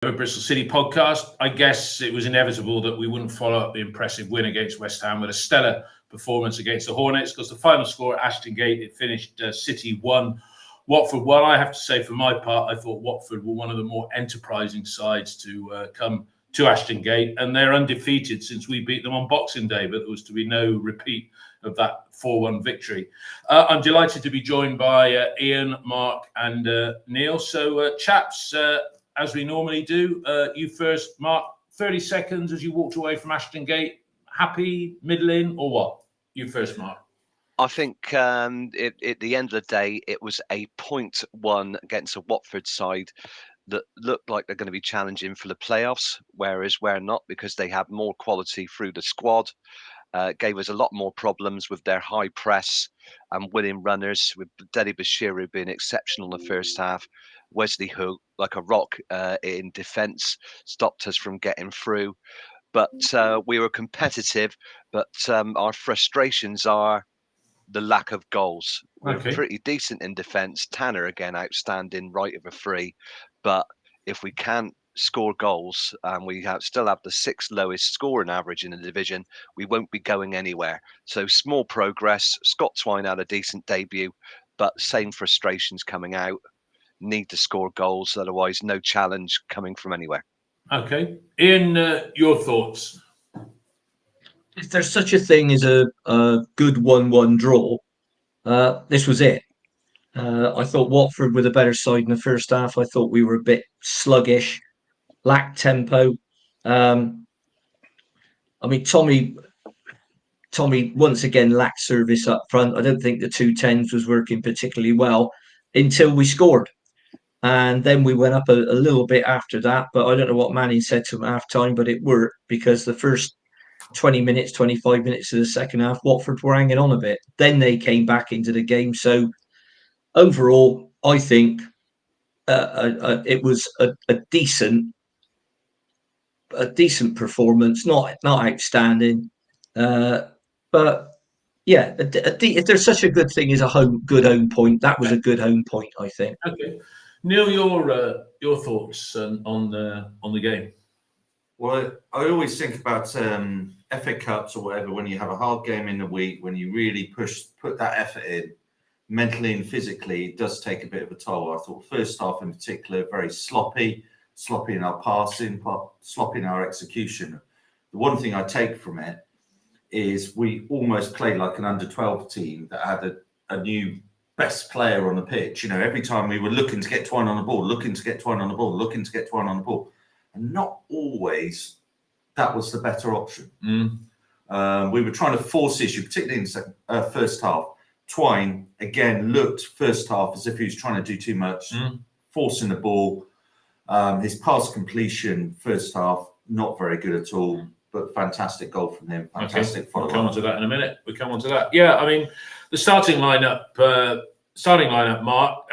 Bristol City podcast. I guess it was inevitable that we wouldn't follow up the impressive win against West Ham with a stellar performance against the Hornets, because the final score at Ashton Gate, it finished City 1, Watford 1. I have to say, for my part, I thought Watford were one of the more enterprising sides to come to Ashton Gate, and they're undefeated since we beat them on Boxing Day, but there was to be no repeat of that 4-1 victory. I'm delighted to be joined by Ian, Mark and Neil. So chaps, as we normally do, you first, Mark. 30 seconds as you walked away from Ashton Gate. Happy, middling, or what? You first, Mark. I think at the end of the day, it was a 0.1 against a Watford side that looked like they're going to be challenging for the playoffs, whereas we're not, because they have more quality through the squad. Gave us a lot more problems with their high press and winning runners, with Deli Bashiru being exceptional in the first half. Wesley Hook, like a rock in defence, stopped us from getting through. But we were competitive, but our frustrations are the lack of goals. We're pretty decent in defence. Tanner, again, outstanding, right of a free. But if we can't score goals and we still have the 6th lowest scoring average in the division, we won't be going anywhere. So small progress. Scott Twine had a decent debut, but same frustrations coming out. Need to score goals, otherwise no challenge coming from anywhere. Okay. Ian, your thoughts? If there's such a thing as a good 1-1 draw, this was it. I thought Watford were the better side in the first half. I thought we were a bit sluggish, lacked tempo. I mean, Tommy once again lacked service up front. I don't think the 2-10s was working particularly well until we scored. And then we went up a little bit after that. But I don't know what Manning said to him at half time, but it worked, because the first 20 minutes, 25 minutes of the second half, Watford were hanging on a bit. Then they came back into the game. So overall, I think it was a decent performance, not outstanding, but yeah, if there's such a good thing as a good home point, that was a good home point, I think. Okay, Neil, your thoughts on the game? Well, I always think about FA Cups or whatever, when you have a hard game in the week, when you really put that effort in, mentally and physically, it does take a bit of a toll. I thought first half in particular, very sloppy in our passing, sloppy in our execution. The one thing I take from it is we almost played like an under-12 team that had a new best player on the pitch. You know, every time we were looking to get Twine on the ball, and not always that was the better option. We were trying to force issue, particularly in the first half. Twine, again, looked first half as if he was trying to do too much, forcing the ball. His pass completion first half, not very good at all, but fantastic goal from him. Fantastic follow-up. We'll come on to that in a minute. Yeah, I mean, the starting lineup, Mark,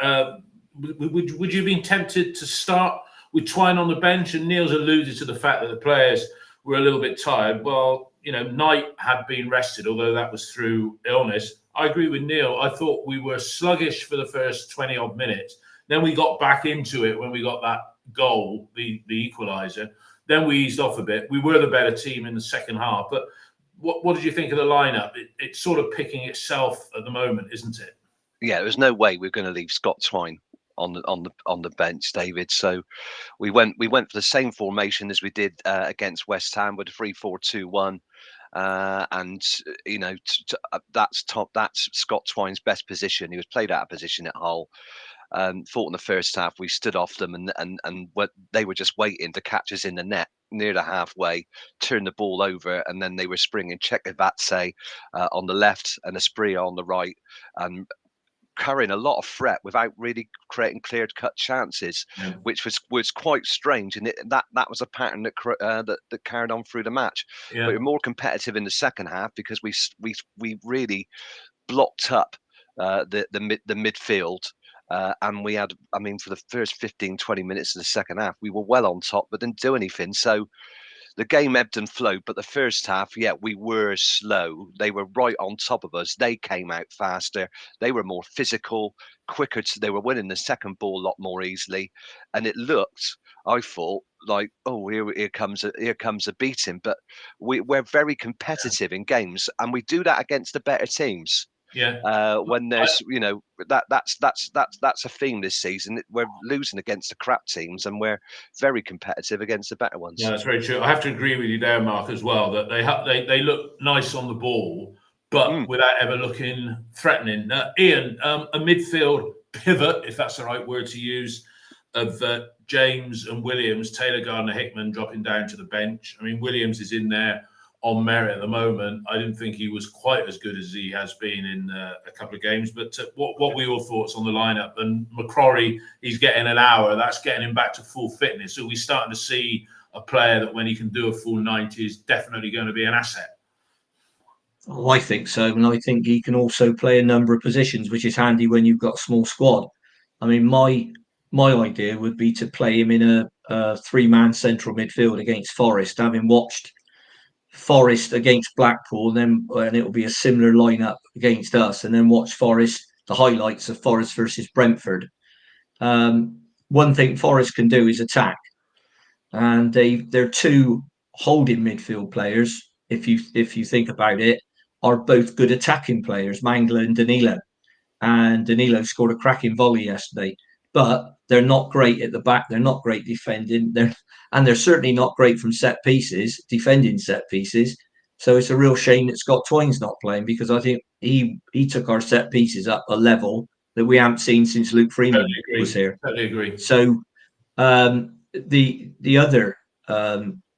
would you have been tempted to start with Twine on the bench? And Neil's alluded to the fact that the players were a little bit tired. Well, you know, Knight had been rested, although that was through illness. I agree with Neil. I thought we were sluggish for the first 20-odd minutes. Then we got back into it when we got that goal, the equaliser. Then we eased off a bit. We were the better team in the second half. But what did you think of the lineup? It's sort of picking itself at the moment, isn't it? Yeah, there's no way we're going to leave Scott Twine on the bench, David. So we went for the same formation as we did against West Ham, with a 3-4-2-1. And you know, that's Scott Twine's best position. He was played out of position at Hull. Thought in the first half we stood off them, and they were just waiting to catch us in the net near the halfway, turn the ball over, and then they were springing Chekavatse on the left and Esprit on the right, and carrying a lot of threat without really creating clear-cut chances, which was quite strange. And that was a pattern that carried on through the match. Yeah. But we're more competitive in the second half because we really blocked up the midfield. And we had, I mean, for the first 15-20 minutes of the second half, we were well on top, but didn't do anything. So the game ebbed and flowed, but the first half, yeah, we were slow. They were right on top of us. They came out faster. They were more physical, quicker. They were winning the second ball a lot more easily. And it looked, I thought, like, oh, here comes a beating. But we're very competitive in games, and we do that against the better teams. Yeah. When there's, that's a theme this season. We're losing against the crap teams, and we're very competitive against the better ones. Yeah, that's very true. I have to agree with you there, Mark, as well. That they look nice on the ball, but without ever looking threatening. Ian, a midfield pivot, if that's the right word to use, of James and Williams, Taylor, Gardner, Hickman dropping down to the bench. I mean, Williams is in there on merit at the moment. I didn't think he was quite as good as he has been in a couple of games. But what were your thoughts on the lineup? And McCrory, he's getting an hour. That's getting him back to full fitness. So we're starting to see a player that when he can do a full 90 is definitely going to be an asset. Oh, I think so. And I think he can also play a number of positions, which is handy when you've got a small squad. I mean, my idea would be to play him in a three-man central midfield against Forest, having watched Forest against Blackpool, and it'll be a similar lineup against us, and then watch Forest, the highlights of Forest versus Brentford. One thing Forest can do is attack, and they're two holding midfield players. If you think about it, are both good attacking players, Mangala and Danilo. And Danilo scored a cracking volley yesterday. But they're not great at the back. They're not great defending. They're certainly not great from set pieces, defending set pieces. So it's a real shame that Scott Twine's not playing, because I think he took our set pieces up a level that we haven't seen since Luke Freeman was here. Totally agree. So the other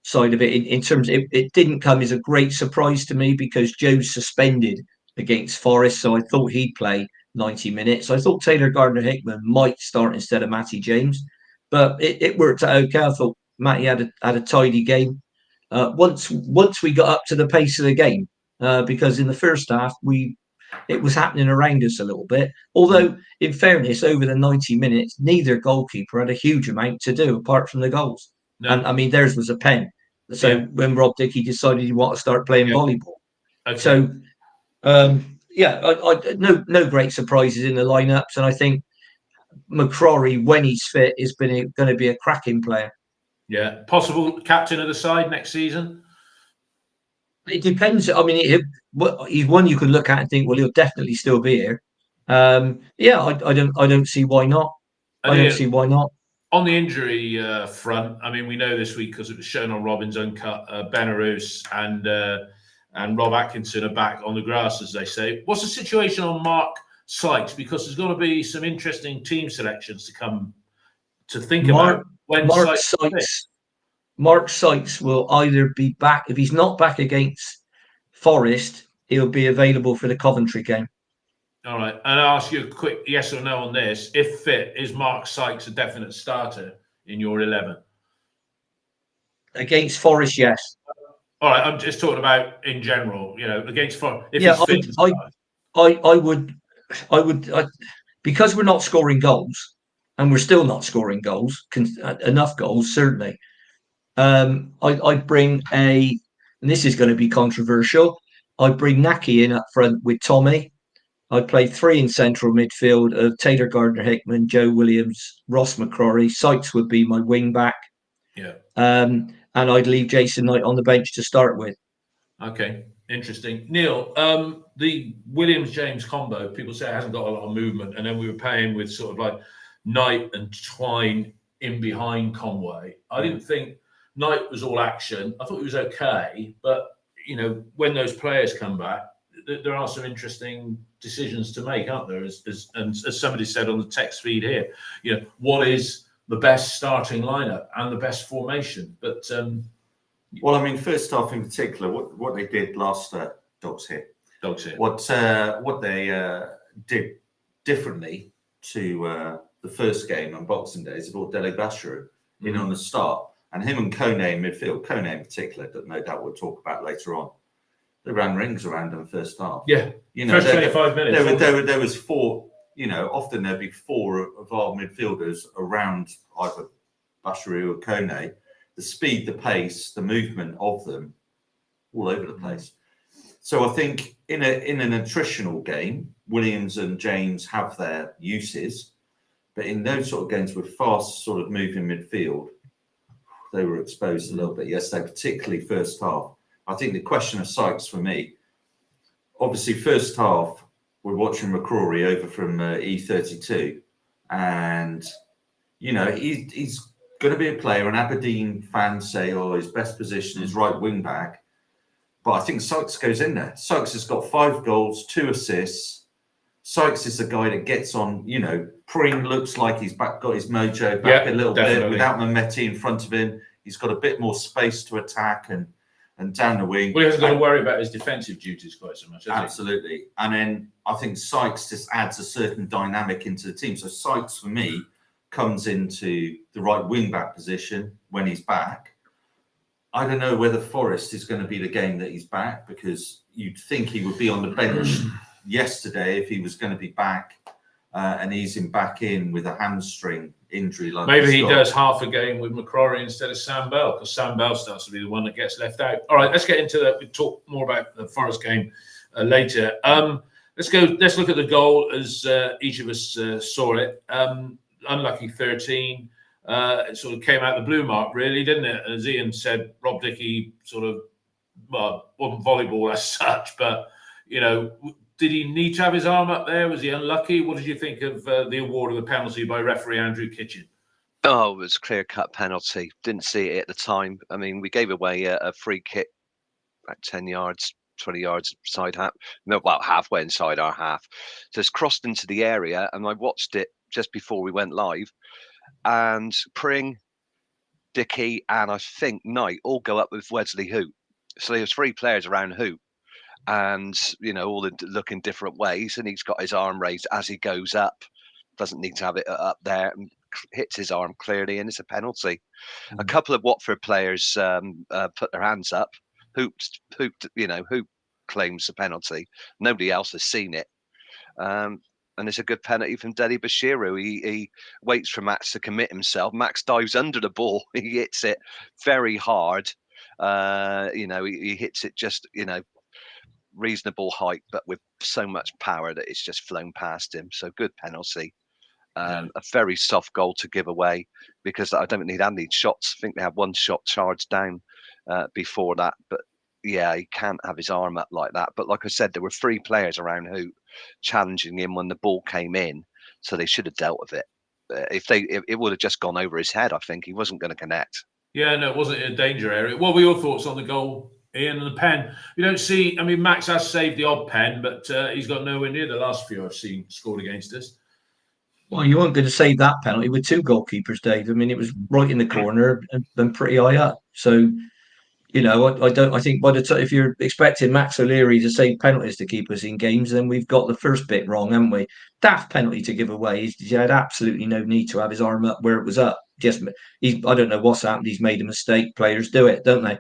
side of it, in terms of it didn't come as a great surprise to me, because Joe's suspended against Forest, so I thought he'd play 90 minutes. I thought Taylor Gardner Hickman might start instead of Matty James, but it worked out okay. I thought Matty had a tidy game. Once we got up to the pace of the game, because in the first half it was happening around us a little bit. Although, in fairness, over the 90 minutes, neither goalkeeper had a huge amount to do apart from the goals. No. And I mean, theirs was a pen. So when Rob Dickey decided he wanted to start playing volleyball. Okay. So, no great surprises in the lineups. And I think McCrory, when he's fit, is going to be a cracking player. Yeah. Possible captain of the side next season? It depends. I mean, he's one you can look at and think, well, he'll definitely still be here. I don't see why not. I don't see why not. On the injury front, I mean, we know this week because it was shown on Robin's Uncut, Benarous and Rob Atkinson are back on the grass, as they say. What's the situation on Mark Sykes? Because there's going to be some interesting team selections to come to think about. When Mark Sykes will either be back, if he's not back against Forest, he'll be available for the Coventry game. All right. And I'll ask you a quick yes or no on this. If fit, is Mark Sykes a definite starter in your 11? Against Forest, yes. All right. I'm just talking about in general, against Forest. I would, because we're not scoring goals, and we're still not scoring goals, enough goals, certainly. I'd bring and this is going to be controversial, I'd bring Naki in up front with Tommy. I'd play three in central midfield of Taylor Gardner Hickman, Joe Williams, Ross McCrory. Sykes would be my wing back. Yeah. And I'd leave Jason Knight on the bench to start with. Okay. Interesting. Neil, the Williams-James combo, people say it hasn't got a lot of movement. And then we were playing with sort of like Knight and Twine in behind Conway. I didn't think Knight was all action. I thought he was okay. But, when those players come back, there are some interesting decisions to make, aren't there? As somebody said on the text feed here, what is the best starting lineup and the best formation? But well, I mean, first off, in particular, what they did last Dogs Hit. What they did differently to the first game on Boxing Day is they brought Dele Bashiru in on the start, and him and Kone in midfield. Kone in particular, that no doubt we'll talk about later on. They ran rings around them first half. Yeah, first 25 minutes. There was four. Often there'd be four of our midfielders around either Bashiru or Kone. The speed, the pace, the movement of them, all over the place. So I think in an attritional game, Williams and James have their uses, but in those sort of games with fast sort of moving midfield, they were exposed a little bit yesterday, particularly first half. I think the question of Sykes for me, obviously first half, we're watching McCrory over from E32, and you know he's going to be a player. And Aberdeen fans say, "Oh, his best position is right wing back," but I think Sykes goes in there. Sykes has got 5 goals, 2 assists. Sykes is the guy that gets on. You know, Pring looks like he's got his mojo back a little bit without Mehmeti in front of him. He's got a bit more space to attack and down the wing. Well, he hasn't got to worry about his defensive duties quite so much, has absolutely. he? And then I think Sykes just adds a certain dynamic into the team. So Sykes, for me, comes into the right wing-back position when he's back. I don't know whether Forest is going to be the game that he's back, because you'd think he would be on the bench yesterday if he was going to be back, and easing back in with a hamstring injury. Like maybe he does half a game with McCrory instead of Sam Bell, because Sam Bell starts to be the one that gets left out. All right, let's get into that. We'll talk more about the Forest game later. Let's look at the goal as each of us saw it. Unlucky 13. It sort of came out the blue, Mark, really, didn't it? As Ian said, Rob Dickey sort of, well, wasn't volleyball as such, but, you know, did he need to have his arm up there? Was he unlucky? What did you think of the award of the penalty by referee Andrew Kitchen? Oh, it was a clear-cut penalty. Didn't see it at the time. I mean, we gave away a free kick about 10 yards, 20 yards side half. No, well, halfway inside our half. So it's crossed into the area, and I watched it just before we went live. And Pring, Dickey, and I think Knight all go up with Wesley Hoot. So there's 3 players around Hoot. And, you know, all look in different ways. And he's got his arm raised as he goes up. Doesn't need to have it up there, and hits his arm clearly, and it's a penalty. A couple of Watford players put their hands up. Hoop claims the penalty. Nobody else has seen it. And it's a good penalty from Deli Bashiru. He waits for Max to commit himself. Max dives under the ball. He hits it very hard. He hits it just, reasonable height, but with so much power that it's just flown past him. So good penalty. A very soft goal to give away, because I don't think they'd had any shots. I think they had 1 shot charged down before that. But yeah, he can't have his arm up like that. But like I said, there were 3 players around Hoot challenging him when the ball came in, so they should have dealt with it. It would have just gone over his head. I think he wasn't going to connect. Yeah, no, it wasn't a danger area. What were your thoughts on the goal, Ian, and the pen? You don't see. I mean, Max has saved the odd pen, but he's got nowhere near the last few I've seen scored against us. Well, you weren't going to save that penalty with 2 goalkeepers, Dave. I mean, it was right in the corner and pretty high up. So, you know, I think by the time, if you're expecting Max O'Leary to save penalties to keep us in games, then we've got the first bit wrong, haven't we? Daft penalty to give away. He had absolutely no need to have his arm up where it was up. I don't know what's happened. He's made a mistake. Players do it, don't they?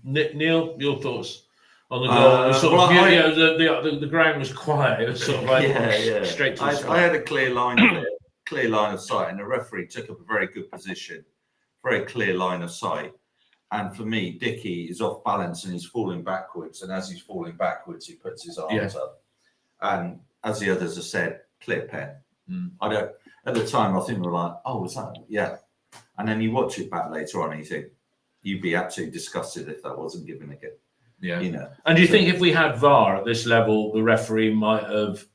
Neil, your thoughts on the goal? The ground was quiet. It was sort of like straight to the spot. I had a clear line of sight, and the referee took up a very good position, very clear line of sight. And for me, Dickey is off balance and he's falling backwards. And as he's falling backwards, he puts his arms up. And as the others have said, clear pen. At the time, I think we were like, oh, was that? Yeah. And then you watch it back later on and you think, you'd be absolutely disgusted if that wasn't given again. Yeah. You know. And do you think if we had VAR at this level, the referee might have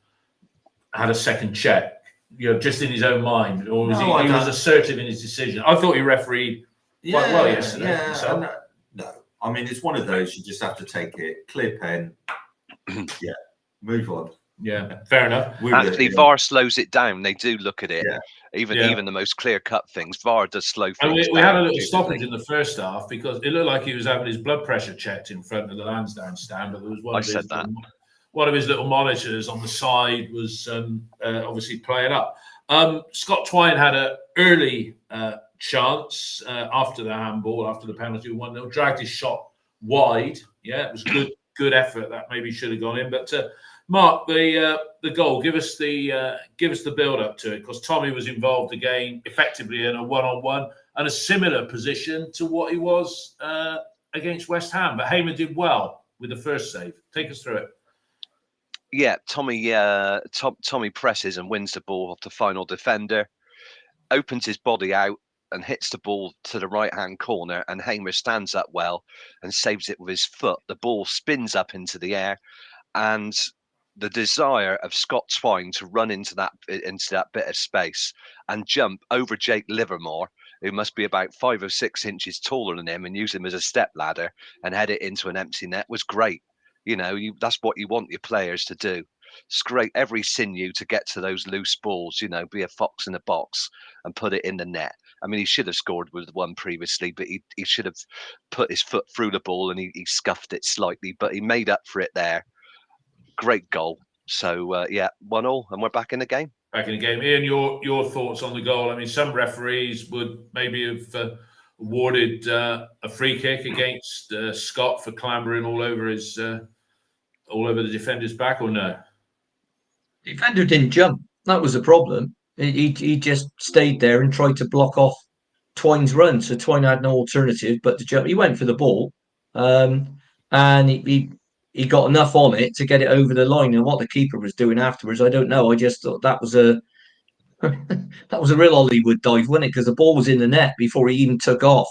had a second check, just in his own mind? Or was he was assertive in his decision? I thought he refereed quite well yesterday. Yeah. No. I mean, it's one of those, you just have to take it. Clear pen. Move on. Yeah, fair enough. Actually, VAR slows it down. They do look at it. Even the most clear-cut things, VAR does slow things down. We had a little stoppage in the first half because it looked like he was having his blood pressure checked in front of the Lansdowne stand, but there was one of his little monitors on the side was obviously playing up. Scott Twine had an early chance after the handball, after the penalty, 1-0, dragged his shot wide. Yeah, it was good effort. That maybe should have gone in, but. Mark, the goal. Give us the build up to it, because Tommy was involved again, effectively in a 1-on-1 and a similar position to what he was against West Ham. But Hamer did well with the first save. Take us through it. Yeah, Tommy presses and wins the ball off the final defender. opens his body out and hits the ball to the right-hand corner, and Hamer stands up well and saves it with his foot. The ball spins up into the air, and the desire of Scott Twine to run into that bit of space and jump over Jake Livermore, who must be about 5 or 6 inches taller than him, and use him as a step ladder and head it into an empty net, was great. You know, that's what you want your players to do. Scrape every sinew to get to those loose balls, you know, be a fox in a box and put it in the net. I mean, he should have scored with one previously, but he should have put his foot through the ball, and he scuffed it slightly, but he made up for it there. Great goal. So, yeah, 1-1, and we're back in the game. Back in the game. Ian, your thoughts on the goal? I mean, some referees would maybe have awarded a free kick against Scott for clambering all over the defender's back, or no? Defender didn't jump. That was the problem. He just stayed there and tried to block off Twine's run. So Twine had no alternative but to jump. He went for the ball, and he got enough on it to get it over the line. And what the keeper was doing afterwards, I don't know. I just thought that was a real Hollywood dive, wasn't it? Because the ball was in the net before he even took off.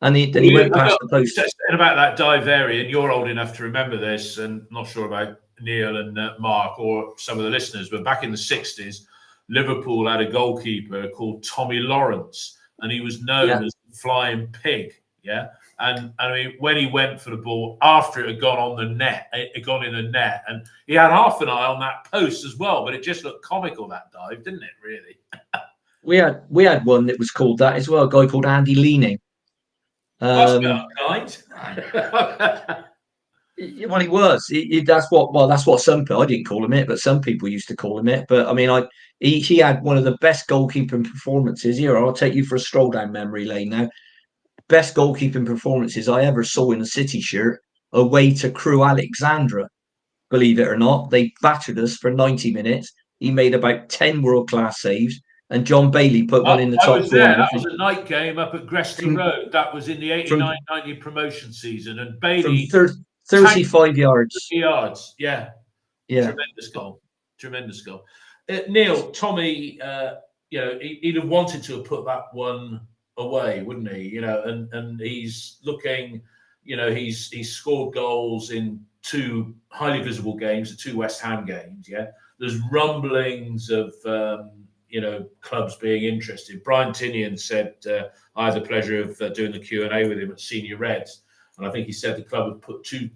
And then he went past the post. Saying about that dive there, Ian, you're old enough to remember this, and not sure about Neil and Mark or some of the listeners, but back in the 60s, Liverpool had a goalkeeper called Tommy Lawrence, and he was known as the Flying Pig. Yeah. And I mean, when he went for the ball after it had gone on the net, it gone in the net, and he had half an eye on that post as well, but it just looked comical, that dive, didn't it, really? We had one that was called that as well, a guy called Andy Leaning. That's kind. Well, he was. That's what some people, I didn't call him it, but some people used to call him it. But I mean, he had one of the best goalkeeping performances. Here, I'll take you for a stroll down memory lane now. Best goalkeeping performances I ever saw in a City shirt away to Crewe Alexandra. Believe it or not, they battered us for 90 minutes. He made about 10 world-class saves, and John Bailey put one in the top corner. That was a night game up at Gresty Road. That was in the 89-90 promotion season, and Bailey from 35 yards. Yeah. Tremendous goal. Neil, Tommy, he'd have wanted to have put that one away, wouldn't he? You know, and he's looking, he's scored goals in 2 highly visible games, the 2 West Ham games. Yeah, there's rumblings of clubs being interested. Brian Tinian said I had the pleasure of doing the Q&A with him at Senior Reds, and I think he said the club had put 2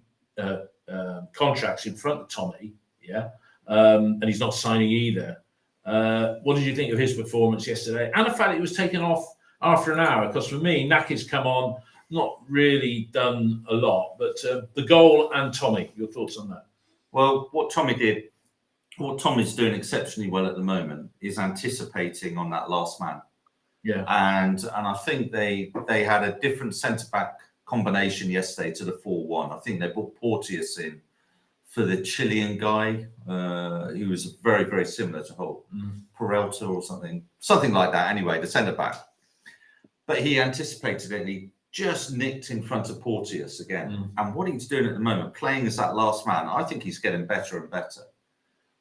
contracts in front of Tommy. Yeah, and he's not signing either. What did you think of his performance yesterday, and the fact he was taken off after an hour? Because for me, Naki's come on, not really done a lot, but the goal and Tommy, your thoughts on that? Well, what Tommy's doing exceptionally well at the moment is anticipating on that last man. Yeah. And I think they had a different centre-back combination yesterday to the 4-1. I think they brought Porteous in for the Chilean guy, who was very, very similar to Hull. Peralta or something like that. Anyway, the centre-back. But he anticipated it, and he just nicked in front of Porteous again. And what he's doing at the moment, playing as that last man, I think he's getting better and better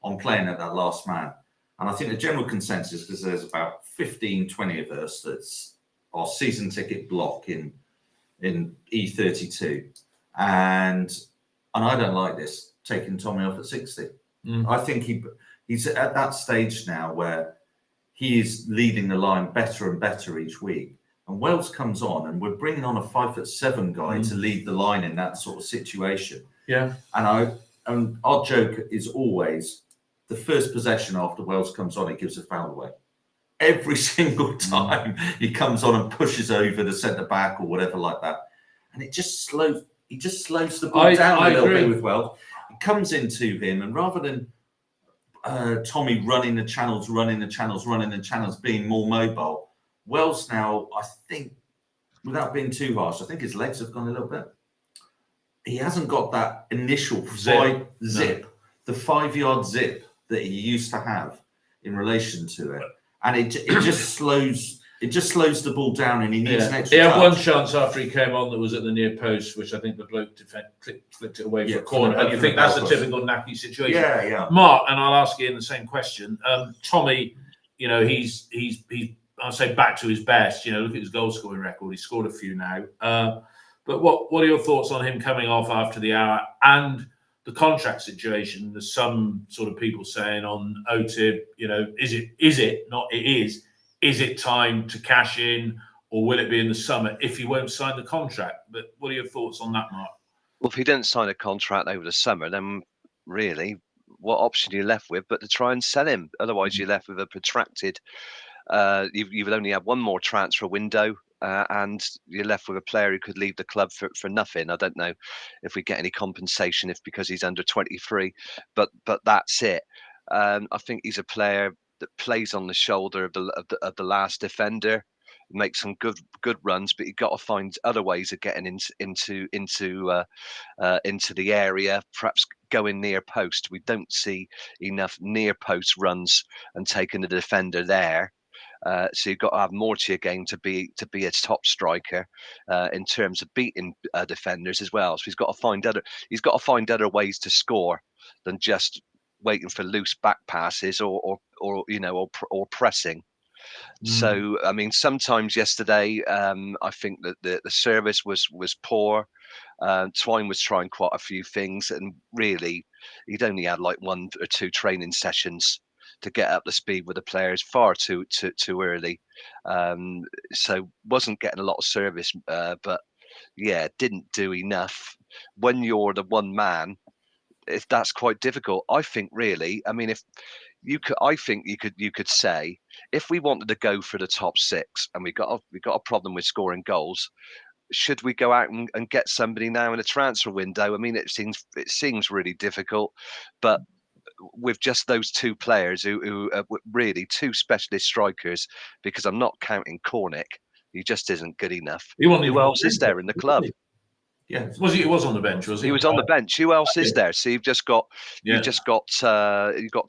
on playing at that last man. And I think the general consensus, because there's about 15, 20 of us that's our season ticket block in E32. And I don't like this, taking Tommy off at 60. I think he's at that stage now where he is leading the line better and better each week. And Wells comes on, and we're bringing on a 5'7" guy to lead the line in that sort of situation. Yeah. And our joke is always the first possession after Wells comes on, he gives a foul away. Every single time he comes on and pushes over the centre back or whatever like that, and it just slows. He just slows the ball down a little bit with Wells. It comes into him, and rather than Tommy running the channels, being more mobile. Wells now, I think, without being too harsh, I think his legs have gone a little bit. He hasn't got that initial zip, the 5-yard zip that he used to have in relation to it, and it just slows. It just slows the ball down, and he needs an extra. He had touch. one chance after he came on that was at the near post, which I think the bloke flicked it away for a corner. And you think that's a typical Naki situation? Yeah. Mark, and I'll ask Ian the same question. Tommy, he's I'll say back to his best. You know, look at his goal scoring record. He's scored a few now. But what are your thoughts on him coming off after the hour and the contract situation? There's some sort of people saying on OTIB, you know, is it time to cash in, or will it be in the summer if he won't sign the contract? But what are your thoughts on that, Mark? Well, if he didn't sign a contract over the summer, then really, what option are you left with but to try and sell him? Otherwise, you're left with a protracted. You've only had one more transfer window, and you're left with a player who could leave the club for nothing. I don't know if we get any compensation if because he's under 23, but that's it. I think he's a player that plays on the shoulder of the last defender, makes some good runs, but you've got to find other ways of getting into the area, perhaps going near post. We don't see enough near post runs and taking the defender there. So you've got to have more to your game to be a top striker in terms of beating defenders as well. So he's got to find other ways to score than just waiting for loose back passes or pressing. So I mean, sometimes yesterday, I think that the service was poor. Twine was trying quite a few things, and really, he'd only had like 1 or 2 training sessions to get up to speed with the players, far too early. So wasn't getting a lot of service, but yeah, didn't do enough. When you're the one man, if that's quite difficult. I think really, I mean, if you could, I think you could say if we wanted to go for the top 6 and we got a problem with scoring goals, should we go out and get somebody now in a transfer window? I mean, it seems really difficult, but with just those 2 players who are really 2 specialist strikers, because I'm not counting Cornick, he just isn't good enough. Who else is there in the club? Yeah, he was on the bench, was he? He was on the bench. Who else is there? So you've got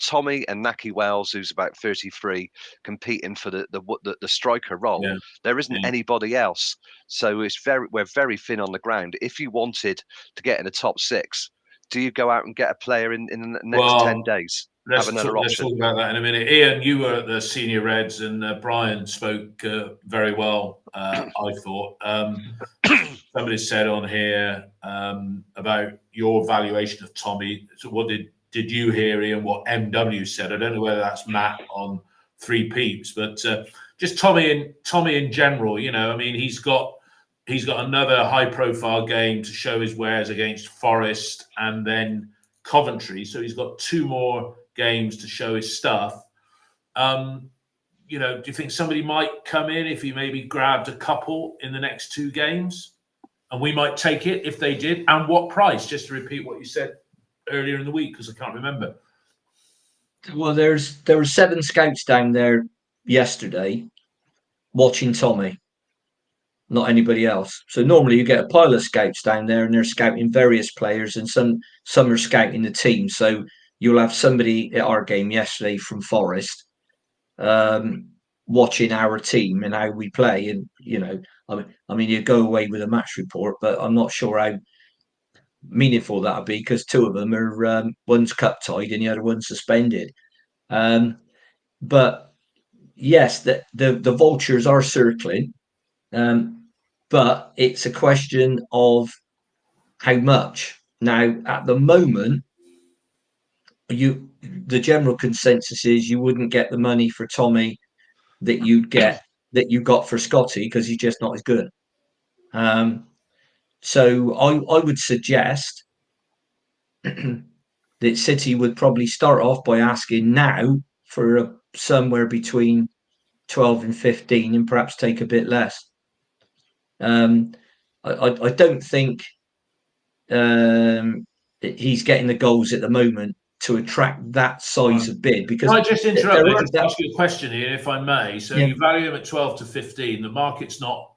Tommy and Naki Wells, who's about 33, competing for the striker role. Yeah. There isn't anybody else, so we're very thin on the ground. If you wanted to get in the top 6, do you go out and get a player in the next 10 days? Let's talk about that in a minute. Ian, you were at the senior Reds, and Brian spoke very well, I thought. Somebody said on here about your valuation of Tommy. So what did you hear, Ian, what MW said? I don't know whether that's Matt on Three Peeps, but just Tommy in general, you know, I mean, he's got another high-profile game to show his wares against Forest and then Coventry. So he's got 2 more games to show his stuff. You know, do you think somebody might come in if he maybe grabbed a couple in the next 2 games? And we might take it if they did. And what price? Just to repeat what you said earlier in the week, because I can't remember. Well, there were 7 scouts down there yesterday watching Tommy, not anybody else. So normally you get a pile of scouts down there and they're scouting various players, and some are scouting the team. So you'll have somebody at our game yesterday from Forest watching our team and how we play. And, you know, I mean, you go away with a match report, but I'm not sure how meaningful that'll be, because 2 of them are one's cup tied and the other one's suspended. But yes, the vultures are circling, but it's a question of how much. Now, at the moment, the general consensus is you wouldn't get the money for Tommy that you got for Scotty, because he's just not as good. So I would suggest that City would probably start off by asking now for somewhere between 12 and 15, and perhaps take a bit less. I don't think he's getting the goals at the moment to attract that size of bid. Because I just interrupt you to ask you a question here, if I may. So you value him at 12 to 15. The market's not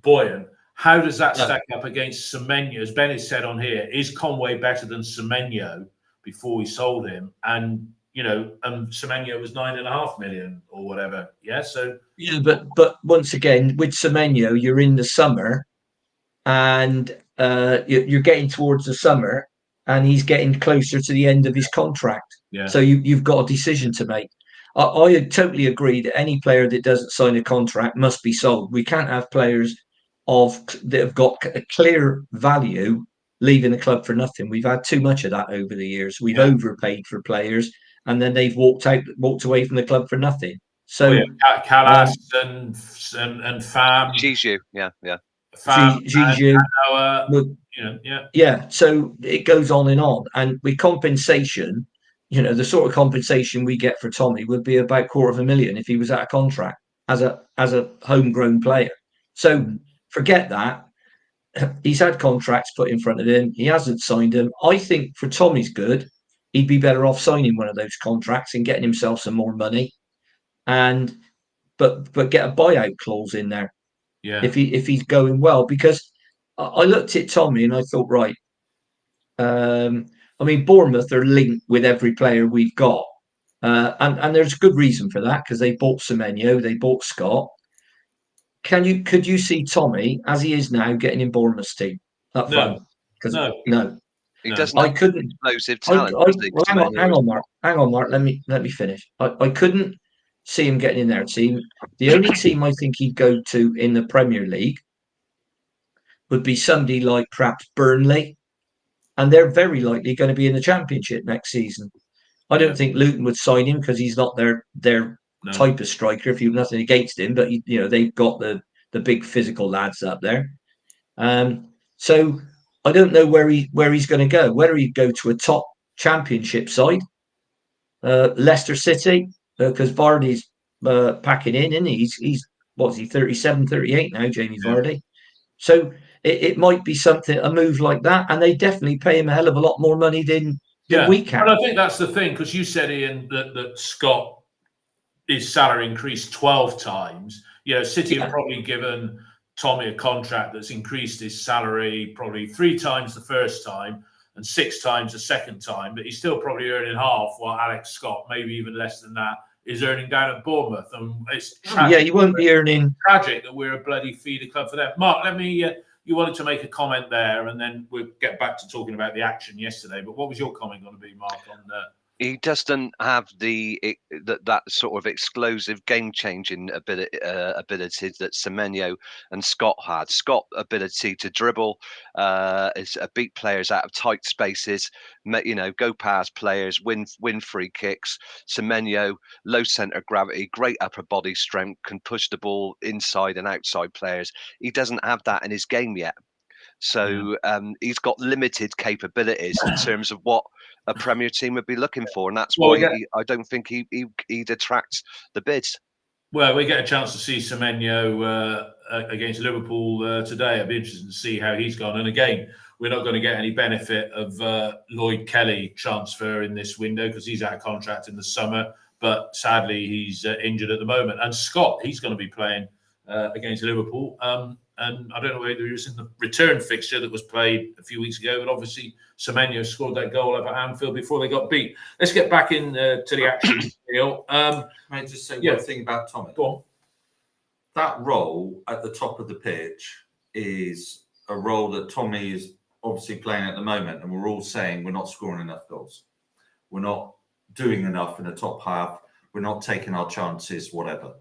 buoyant. How does that stack up against Semenyo? As Ben has said on here, is Conway better than Semenyo before we sold him? And, you know, Semenyo was 9.5 million or whatever. Yeah. So yeah, but once again, with Semenyo, you're in the summer, and you're getting towards the summer, and he's getting closer to the end of his contract. Yeah. So you've got a decision to make. I totally agree that any player that doesn't sign a contract must be sold. We can't have players that have got a clear value leaving the club for nothing. We've had too much of that over the years. We've overpaid for players, and then they've walked away from the club for nothing. So Callas and Fam, Zizou, Fam, Zizou, yeah. So it goes on, and with compensation, the sort of compensation we get for Tommy would be about $250,000 if he was out of contract as a homegrown player. So forget that. He's had contracts put in front of him. He hasn't signed them. I think for Tommy's good, he'd be better off signing one of those contracts and getting himself some more money, but get a buyout clause in there. Yeah. If he's going well, because I looked at Tommy and I thought, right. I mean, Bournemouth are linked with every player we've got, and there's good reason for that because they bought Semenyo, they bought Scott. Could you see Tommy as he is now getting in Bournemouth's team up front? No. He doesn't. I couldn't. Explosive talent. Hang on, Mark. Let me finish. I couldn't see him getting in their team. The only team I think he'd go to in the Premier League would be somebody like perhaps Burnley, and they're very likely going to be in the Championship next season. I don't think Luton would sign him because he's not their type of striker. If you've nothing against him, but they've got the big physical lads up there. So I don't know where he's going to go. Whether he'd go to a top Championship side, Leicester City, because Vardy's packing in, and he's 37, 38 now, Jamie Vardy. So it might be a move like that, and they definitely pay him a hell of a lot more money than we can. And I think that's the thing, because you said, Ian, that Scott, his salary increased 12 times. City have probably given Tommy a contract that's increased his salary probably 3 times the first time and 6 times the second time, but he's still probably earning half what Alex Scott, maybe even less than that, is earning down at Bournemouth. And it's tragic. He won't be earning. Tragic that we're a bloody feeder club for them. Mark, let me. You wanted to make a comment there, and then we'll get back to talking about the action yesterday. But what was your comment going to be, Mark, on that? He doesn't have that sort of explosive game-changing ability that Semenyo and Scott had. Scott ability to dribble, beat players out of tight spaces, go past players, win free kicks. Semenyo, low centre gravity, great upper body strength, can push the ball inside and outside players. He doesn't have that in his game yet. So he's got limited capabilities in terms of what a Premier team would be looking for, and that's why I don't think he'd attract the bids. Well, we get a chance to see Semenyo against Liverpool today. I'd be interested to see how he's gone. And again, we're not going to get any benefit of Lloyd Kelly transfer in this window because he's out of contract in the summer. But sadly, he's injured at the moment. And Scott, he's going to be playing against Liverpool. And I don't know whether he was in the return fixture that was played a few weeks ago, but obviously Semenyo scored that goal up at Anfield before they got beat. Let's get back in to the action, Neil. May I just say one thing about Tommy? Go on. That role at the top of the pitch is a role that Tommy is obviously playing at the moment, and we're all saying we're not scoring enough goals. We're not doing enough in the top half. We're not taking our chances, whatever.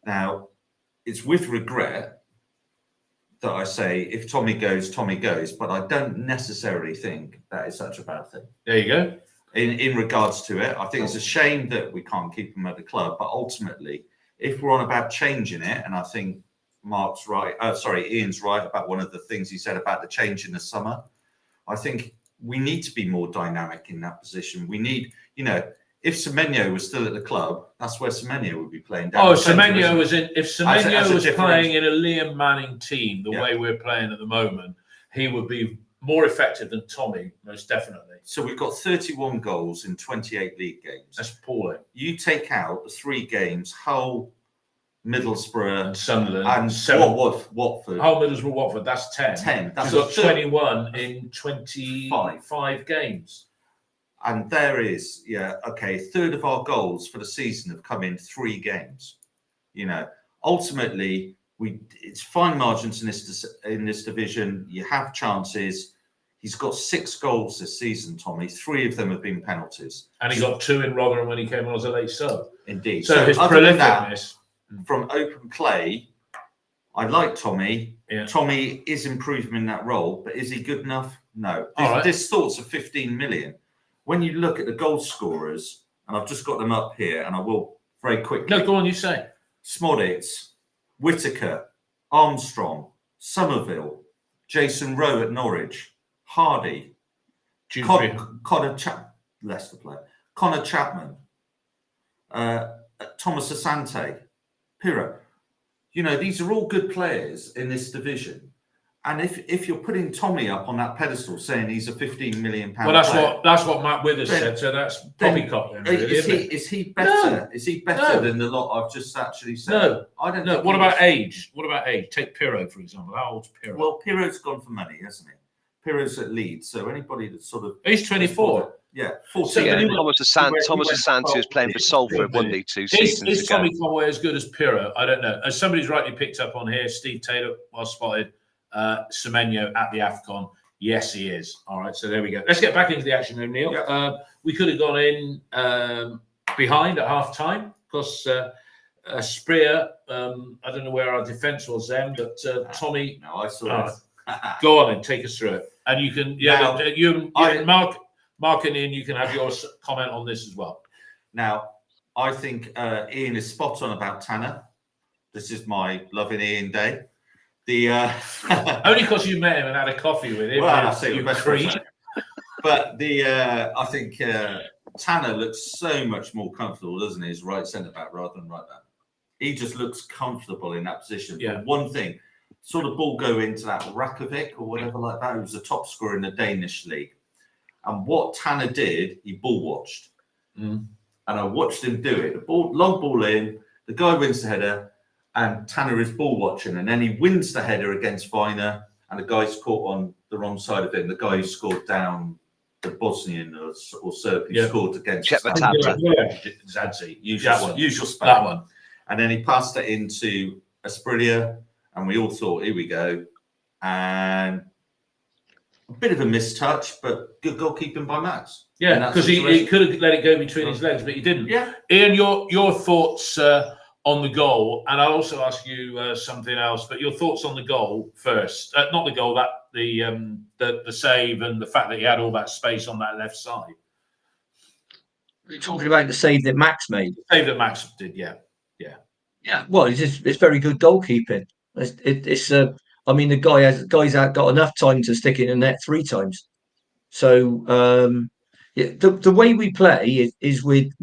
Now, it's with regret that I say if Tommy goes, but I don't necessarily think that is such a bad thing. There you go. In regards to it, I think it's a shame that we can't keep him at the club, but ultimately, if we're on about changing it, and I think Ian's right about one of the things he said about the change in the summer, I think we need to be more dynamic in that position. We need, if Semenyo was still at the club, that's where Semenyo would be playing. If Semenyo was playing in a Liam Manning team, the way we're playing at the moment, he would be more effective than Tommy, most definitely. So we've got 31 goals in 28 league games. That's appalling. You take out the 3 games, Hull, Middlesbrough, and Sunderland, and Watford. Hull, Middlesbrough, Watford. That's 10. 10. That's got 21 in 25 games. And there is, a third of our goals for the season have come in 3 games. Ultimately, it's fine margins in this division. You have chances. He's got 6 goals this season, Tommy. 3 of them have been penalties. And he got 2 in Rotherham when he came on as a late sub. Indeed. So his other than that, prolificness from open play, I like Tommy. Yeah. Tommy is improving in that role, but is he good enough? No. All right. This thoughts of 15 million. When you look at the goal scorers, and I've just got them up here, and I will very quickly. No, go on, you say. Smoditz, Whittaker, Armstrong, Somerville, Jason Rowe at Norwich, Hardy, Connor Leicester player, Connor Chapman, Thomas Asante, Pirro. You know, these are all good players in this division. And if you're putting Tommy up on that pedestal saying he's a £15 million Well, that's what Matt Withers said. So that's poppycock then, really, is he better? No. Is he better than the lot I've just actually said? No, I don't know. What about age? What about age? Take Pirro, for example. How old's Pirro? Well, Pirro's gone for money, hasn't he? Pirro's at Leeds, so anybody that's sort of he's 24. Yeah, 14. So, yeah, Thomas Asante was playing for Salford, wasn't he, 2 seasons ago? Is Tommy Conway as good as Pirro? I don't know. As somebody's rightly picked up on here, Steve Taylor well spotted. Semenyo at the AFCON. Yes, he is. All right, so there we go. Let's get back into the action, Neil. Yeah. We could have gone in behind at half time because Spreer, I don't know where our defence was then, but Tommy. No, I saw it. Go on and take us through it. And you can, Mark and Ian, you can have your comment on this as well. Now, I think Ian is spot on about Tanner. This is my loving Ian day. Only because you met him and had a coffee with him. Well, that's it. But I think Tanner looks so much more comfortable, doesn't he? As right centre back rather than right back. He just looks comfortable in that position. Yeah. But one thing, sort of ball go into that Rakovic or whatever like that. He was the top scorer in the Danish league. And what Tanner did, he ball watched. And I watched him do it. Long ball in, the guy wins the header. And Tanner is ball watching, and then he wins the header against Viner, and the guy's caught on the wrong side of him. The guy who scored down the Bosnian or Serb who scored against Zadzi. Usual spelling. That one. And then he passed it into Asprilla, and we all thought, here we go. And a bit of a mistouch, but good goalkeeping by Max. Yeah, because he could have let it go between his legs, but he didn't. Yeah. Ian, your thoughts on the goal, and I'll also ask you something else. But your thoughts on the goal first, not the goal, that the save and the fact that he had all that space on that left side. You're talking about the save that Max made. The save that Max did, yeah. Well, it's very good goalkeeping. I mean, the guy's got enough time to stick it in the net 3 times. So the way we play is with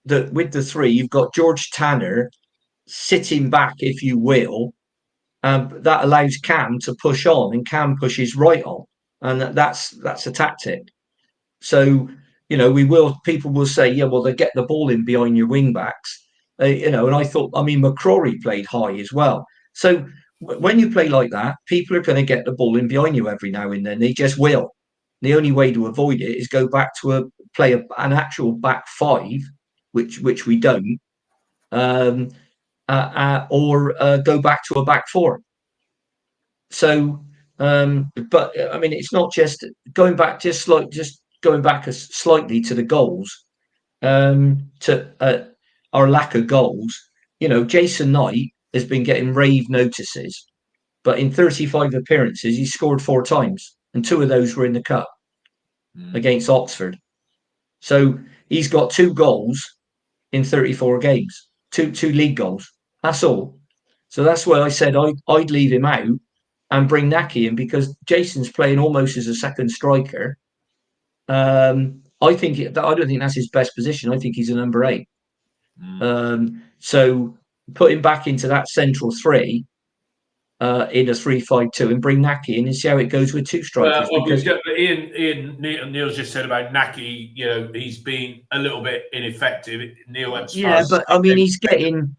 the 3, you've got George Tanner sitting back, if you will, that allows Cam to push on, and Cam pushes right on, and that's a tactic. So people will say, yeah, well, they get the ball in behind your wing backs, and I thought, McCrory played high as well. So when you play like that, people are going to get the ball in behind you every now and then. They just will. The only way to avoid it is go back to an actual back 5. Which we don't, or go back to a back 4. So, but it's not just going back, going back slightly to the goals, to our lack of goals. Jason Knight has been getting rave notices, but in 35 appearances, he scored 4 times, and 2 of those were in the cup against Oxford. So he's got 2 goals in 34 games, two league goals. That's all. So that's why I said I'd leave him out and bring Naki in, because Jason's playing almost as a second striker. I don't think that's his best position. I think he's a number 8. So put him back into that central 3 in a 3-5-2 and bring Naki in and see how it goes with 2 strikers. Neil's just said about Naki, he's been a little bit ineffective. Neil went but he's getting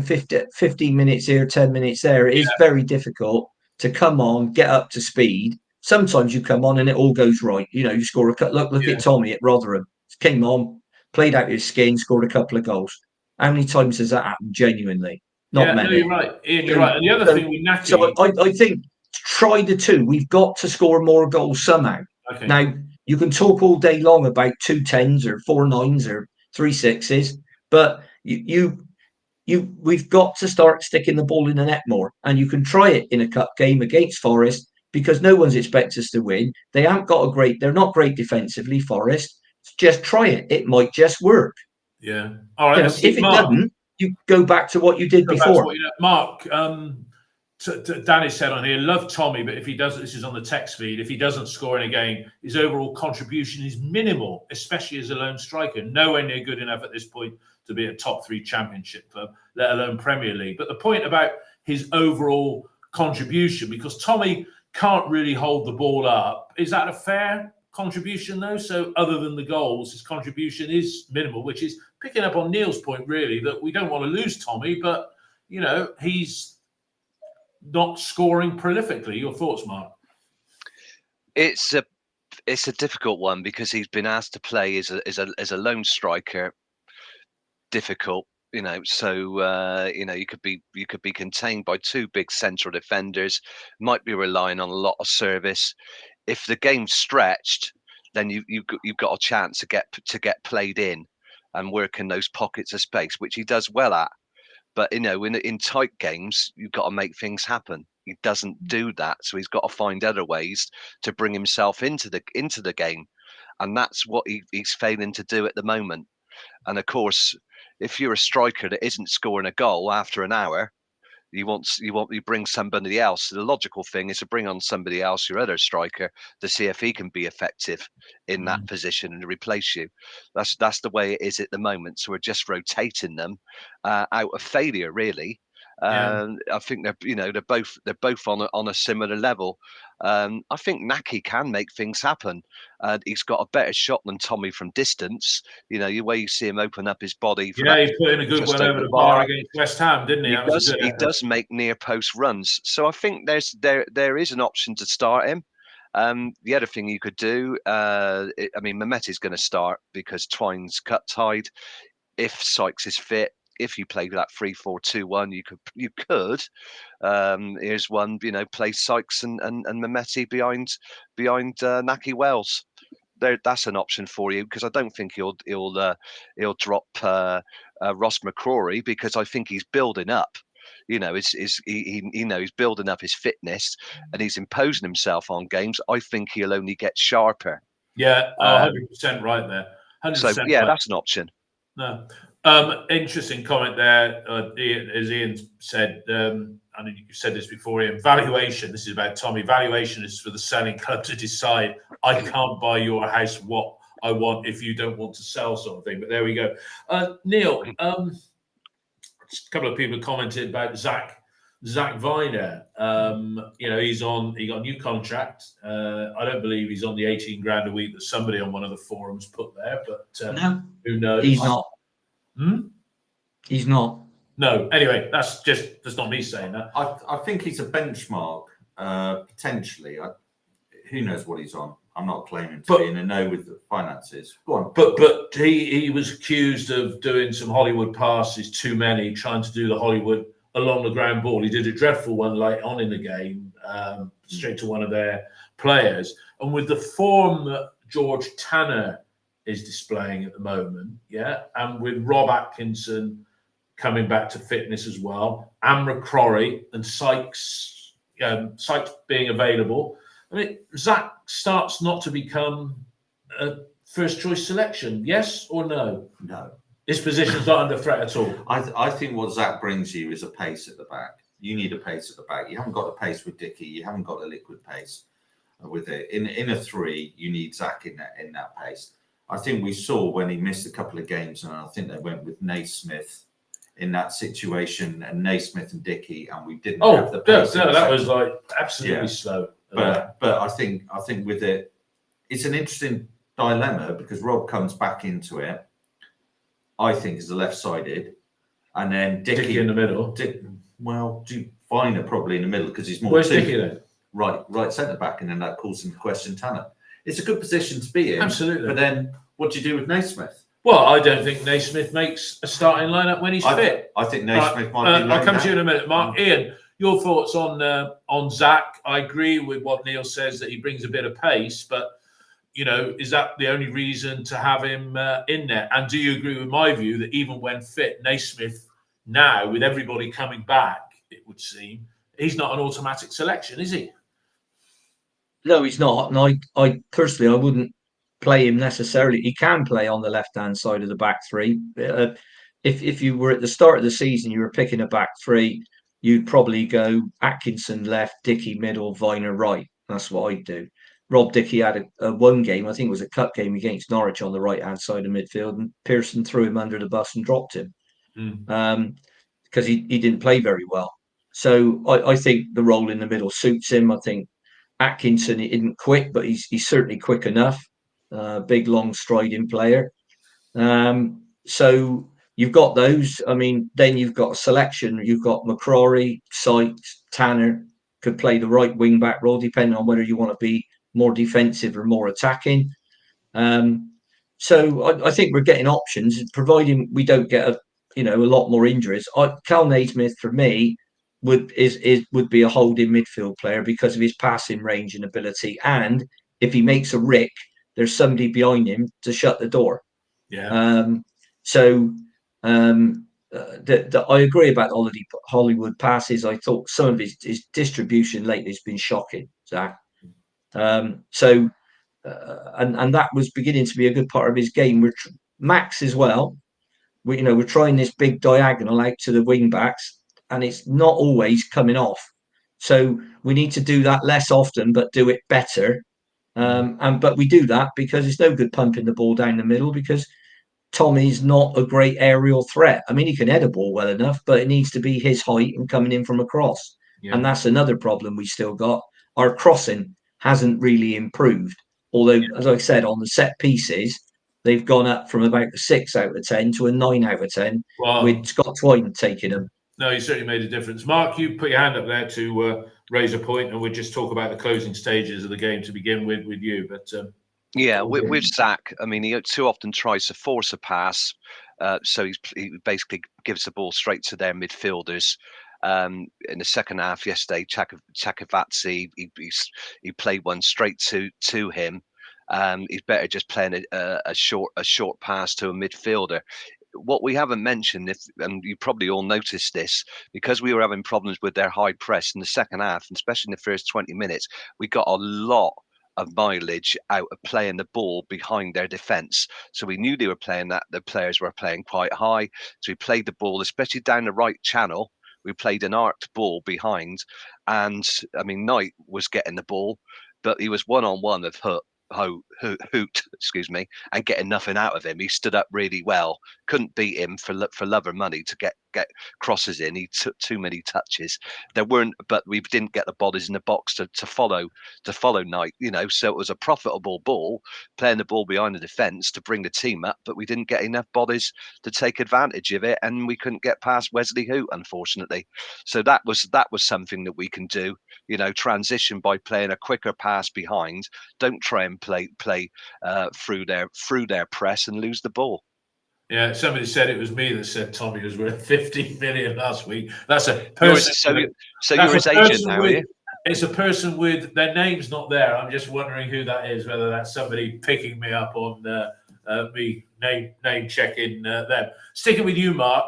15 minutes here, 10 minutes there. It is very difficult to come on, get up to speed. Sometimes you come on and it all goes right. You score a cut. Look at Tommy at Rotherham. Came on, played out his skin, scored a couple of goals. How many times has that happened genuinely? Not many. No, you're right, Ian. You're right. And the other thing with Naki, so I think try the 2. We've got to score more goals somehow. Okay. Now you can talk all day long about 2 10s or 4 9s or 3 6s, But we've got to start sticking the ball in the net more, and you can try it in a cup game against Forest because no one's expects us to win. They're not great defensively, Forest. Just try it. It might just work. Yeah. All right. If it doesn't, you go back to what you did before. Mark, Danny said on here, love Tommy, but if he doesn't, this is on the text feed, if he doesn't score in a game, his overall contribution is minimal, especially as a lone striker. Nowhere near good enough at this point to be a top 3 championship club, let alone Premier League. But the point about his overall contribution, because Tommy can't really hold the ball up, is that a fair contribution though? So other than the goals, his contribution is minimal, which is picking up on Neil's point really, that we don't want to lose Tommy, but he's not scoring prolifically. Your thoughts, Mark? It's a difficult one because he's been asked to play as a lone striker. Difficult, so you could be contained by 2 big central defenders, might be relying on a lot of service. If the game's stretched, then you've got a chance to get played in and work in those pockets of space, which he does well at. But in tight games, you've got to make things happen. He doesn't do that, so he's got to find other ways to bring himself into the game, and that's what he's failing to do at the moment. And of course, if you're a striker that isn't scoring a goal after an hour, you bring somebody else. The logical thing is to bring on somebody else, your other striker, to see if he can be effective in that position and replace you. That's the way it is at the moment. So we're just rotating them out of failure, really. I think they're both on a similar level. I think Naki can make things happen. He's got a better shot than Tommy from distance. The way you see him open up his body. He put in a good one over the bar against West Ham, didn't he? He does make near post runs. So I think there is an option to start him. The other thing you could do, Mehmeti's going to start because Twine's cut tied. If Sykes is fit, if you play that 3-4-2-1, you could. Here's one, play Sykes and Mehmeti behind Naki Wells. That's an option for you because I don't think he'll drop Ross McCrory because I think he's building up. He's building up his fitness and he's imposing himself on games. I think he'll only get sharper. Yeah, 100% right there. 100% so yeah, that's an option. No. Interesting comment there. As Ian said, I know you said this before, Ian, valuation, this is about Tommy, valuation is for the selling club to decide. I can't buy your house what I want if you don't want to sell, sort of thing. But there we go. Neil, a couple of people commented about Zach Viner. He got a new contract. I don't believe he's on the 18 grand a week that somebody on one of the forums put there, but no, who knows? He's not. He's not. No. Anyway, that's not me saying that. I think he's a benchmark, potentially. Who knows what he's on? I'm not claiming to be in a know with the finances. Go on. But he was accused of doing some Hollywood passes, too many, trying to do the Hollywood along the ground ball. He did a dreadful one late on in the game, straight to one of their players. And with the form that George Tanner is displaying at the moment, and with Rob Atkinson coming back to fitness as well, and McCrory and Sykes being available, Zach starts not to become a first choice selection. Yes or no? No. His position's not under threat at all. I think what Zach brings you is a pace at the back. You need a pace at the back. You haven't got a pace with Dickey. You haven't got a liquid pace with it. In a 3, you need Zach in that pace. I think we saw when he missed a couple of games, and I think they went with Naismith in that situation, and Naismith and Dickey, and we didn't have the pace. No, that was like absolutely slow. But I think with it, it's an interesting dilemma because Rob comes back into it. I think is the left-sided, and then Dickey in the middle. Viner probably in the middle because he's more. Where's Dickey then? Right centre back, and then that calls into question Tanner. It's a good position to be in. Absolutely. But then what do you do with Naismith? Well, I don't think Naismith makes a starting lineup when he's fit. I think Naismith might be. I'll come to you in a minute, Mark. Ian, your thoughts on Zach? I agree with what Neil says that he brings a bit of pace, but is that the only reason to have him in there? And do you agree with my view that even when fit, Naismith now, with everybody coming back, it would seem, he's not an automatic selection, is he? No, he's not. And I personally, I wouldn't play him necessarily. He can play on the left-hand side of the back three. If you were at the start of the season, you were picking a back three, you'd probably go Atkinson left, Dickey middle, Viner right. That's what I'd do. Rob Dickey had a one game, I think it was a cup game against Norwich on the right-hand side of midfield, and Pearson threw him under the bus and dropped him because he didn't play very well. So I think the role in the middle suits him. I think Atkinson, he isn't quick, but he's certainly quick enough. Big, long striding player. So you've got those. I mean, then you've got a selection. You've got McCrory, Sykes, Tanner could play the right wing back role, depending on whether you want to be more defensive or more attacking. So I think we're getting options, providing we don't get a lot more injuries. Cal Naismith for me would be a holding midfield player because of his passing range and ability, and if he makes a rick, there's somebody behind him to shut the door. Yeah. I agree about Hollywood passes. I thought some of his distribution lately has been shocking, Zach. And that was beginning to be a good part of his game. Max as well. We're trying this big diagonal out to the wing backs, and it's not always coming off. So we need to do that less often, but do it better. But we do that because it's no good pumping the ball down the middle because Tommy's not a great aerial threat. I mean, he can head a ball well enough, but it needs to be his height and coming in from across. Yeah. And that's another problem we still got. Our crossing hasn't really improved. Although, as I said, on the set pieces, they've gone up from about a 6 out of 10 to a 9 out of 10 with Scott Twine taking them. No, you certainly made a difference. Mark, you put your hand up there to raise a point, and we'll just talk about the closing stages of the game to begin with you. But with Zach, I mean, he too often tries to force a pass, so he basically gives the ball straight to their midfielders. In the second half yesterday, Chakavatsi, he played one straight to him. He's better just playing a short pass to a midfielder. What we haven't mentioned, and you probably all noticed this, because we were having problems with their high press in the second half, and especially in the first 20 minutes, we got a lot of mileage out of playing the ball behind their defence. So we knew they were playing that. The players were playing quite high. So we played the ball, especially down the right channel. We played an arced ball behind. And I mean, Knight was getting the ball, but he was one-on-one with Hoot, excuse me, and getting nothing out of him. He stood up really well. Couldn't beat him for love or money to get crosses in. He took too many touches. But we didn't get the bodies in the box to follow Knight. So it was a profitable ball, playing the ball behind the defence to bring the team up. But we didn't get enough bodies to take advantage of it, and we couldn't get past Wesley Hoot, unfortunately. So that was something that we can do. Transition by playing a quicker pass behind. Don't try and play through their press and lose the ball. Yeah, somebody said it was me that said Tommy was worth 50 million last week. That's a person. So you're his agent now, are you? It's a person with their name's not there. I'm just wondering who that is. Whether that's somebody picking me up on me name checking them. Sticking with you, Mark.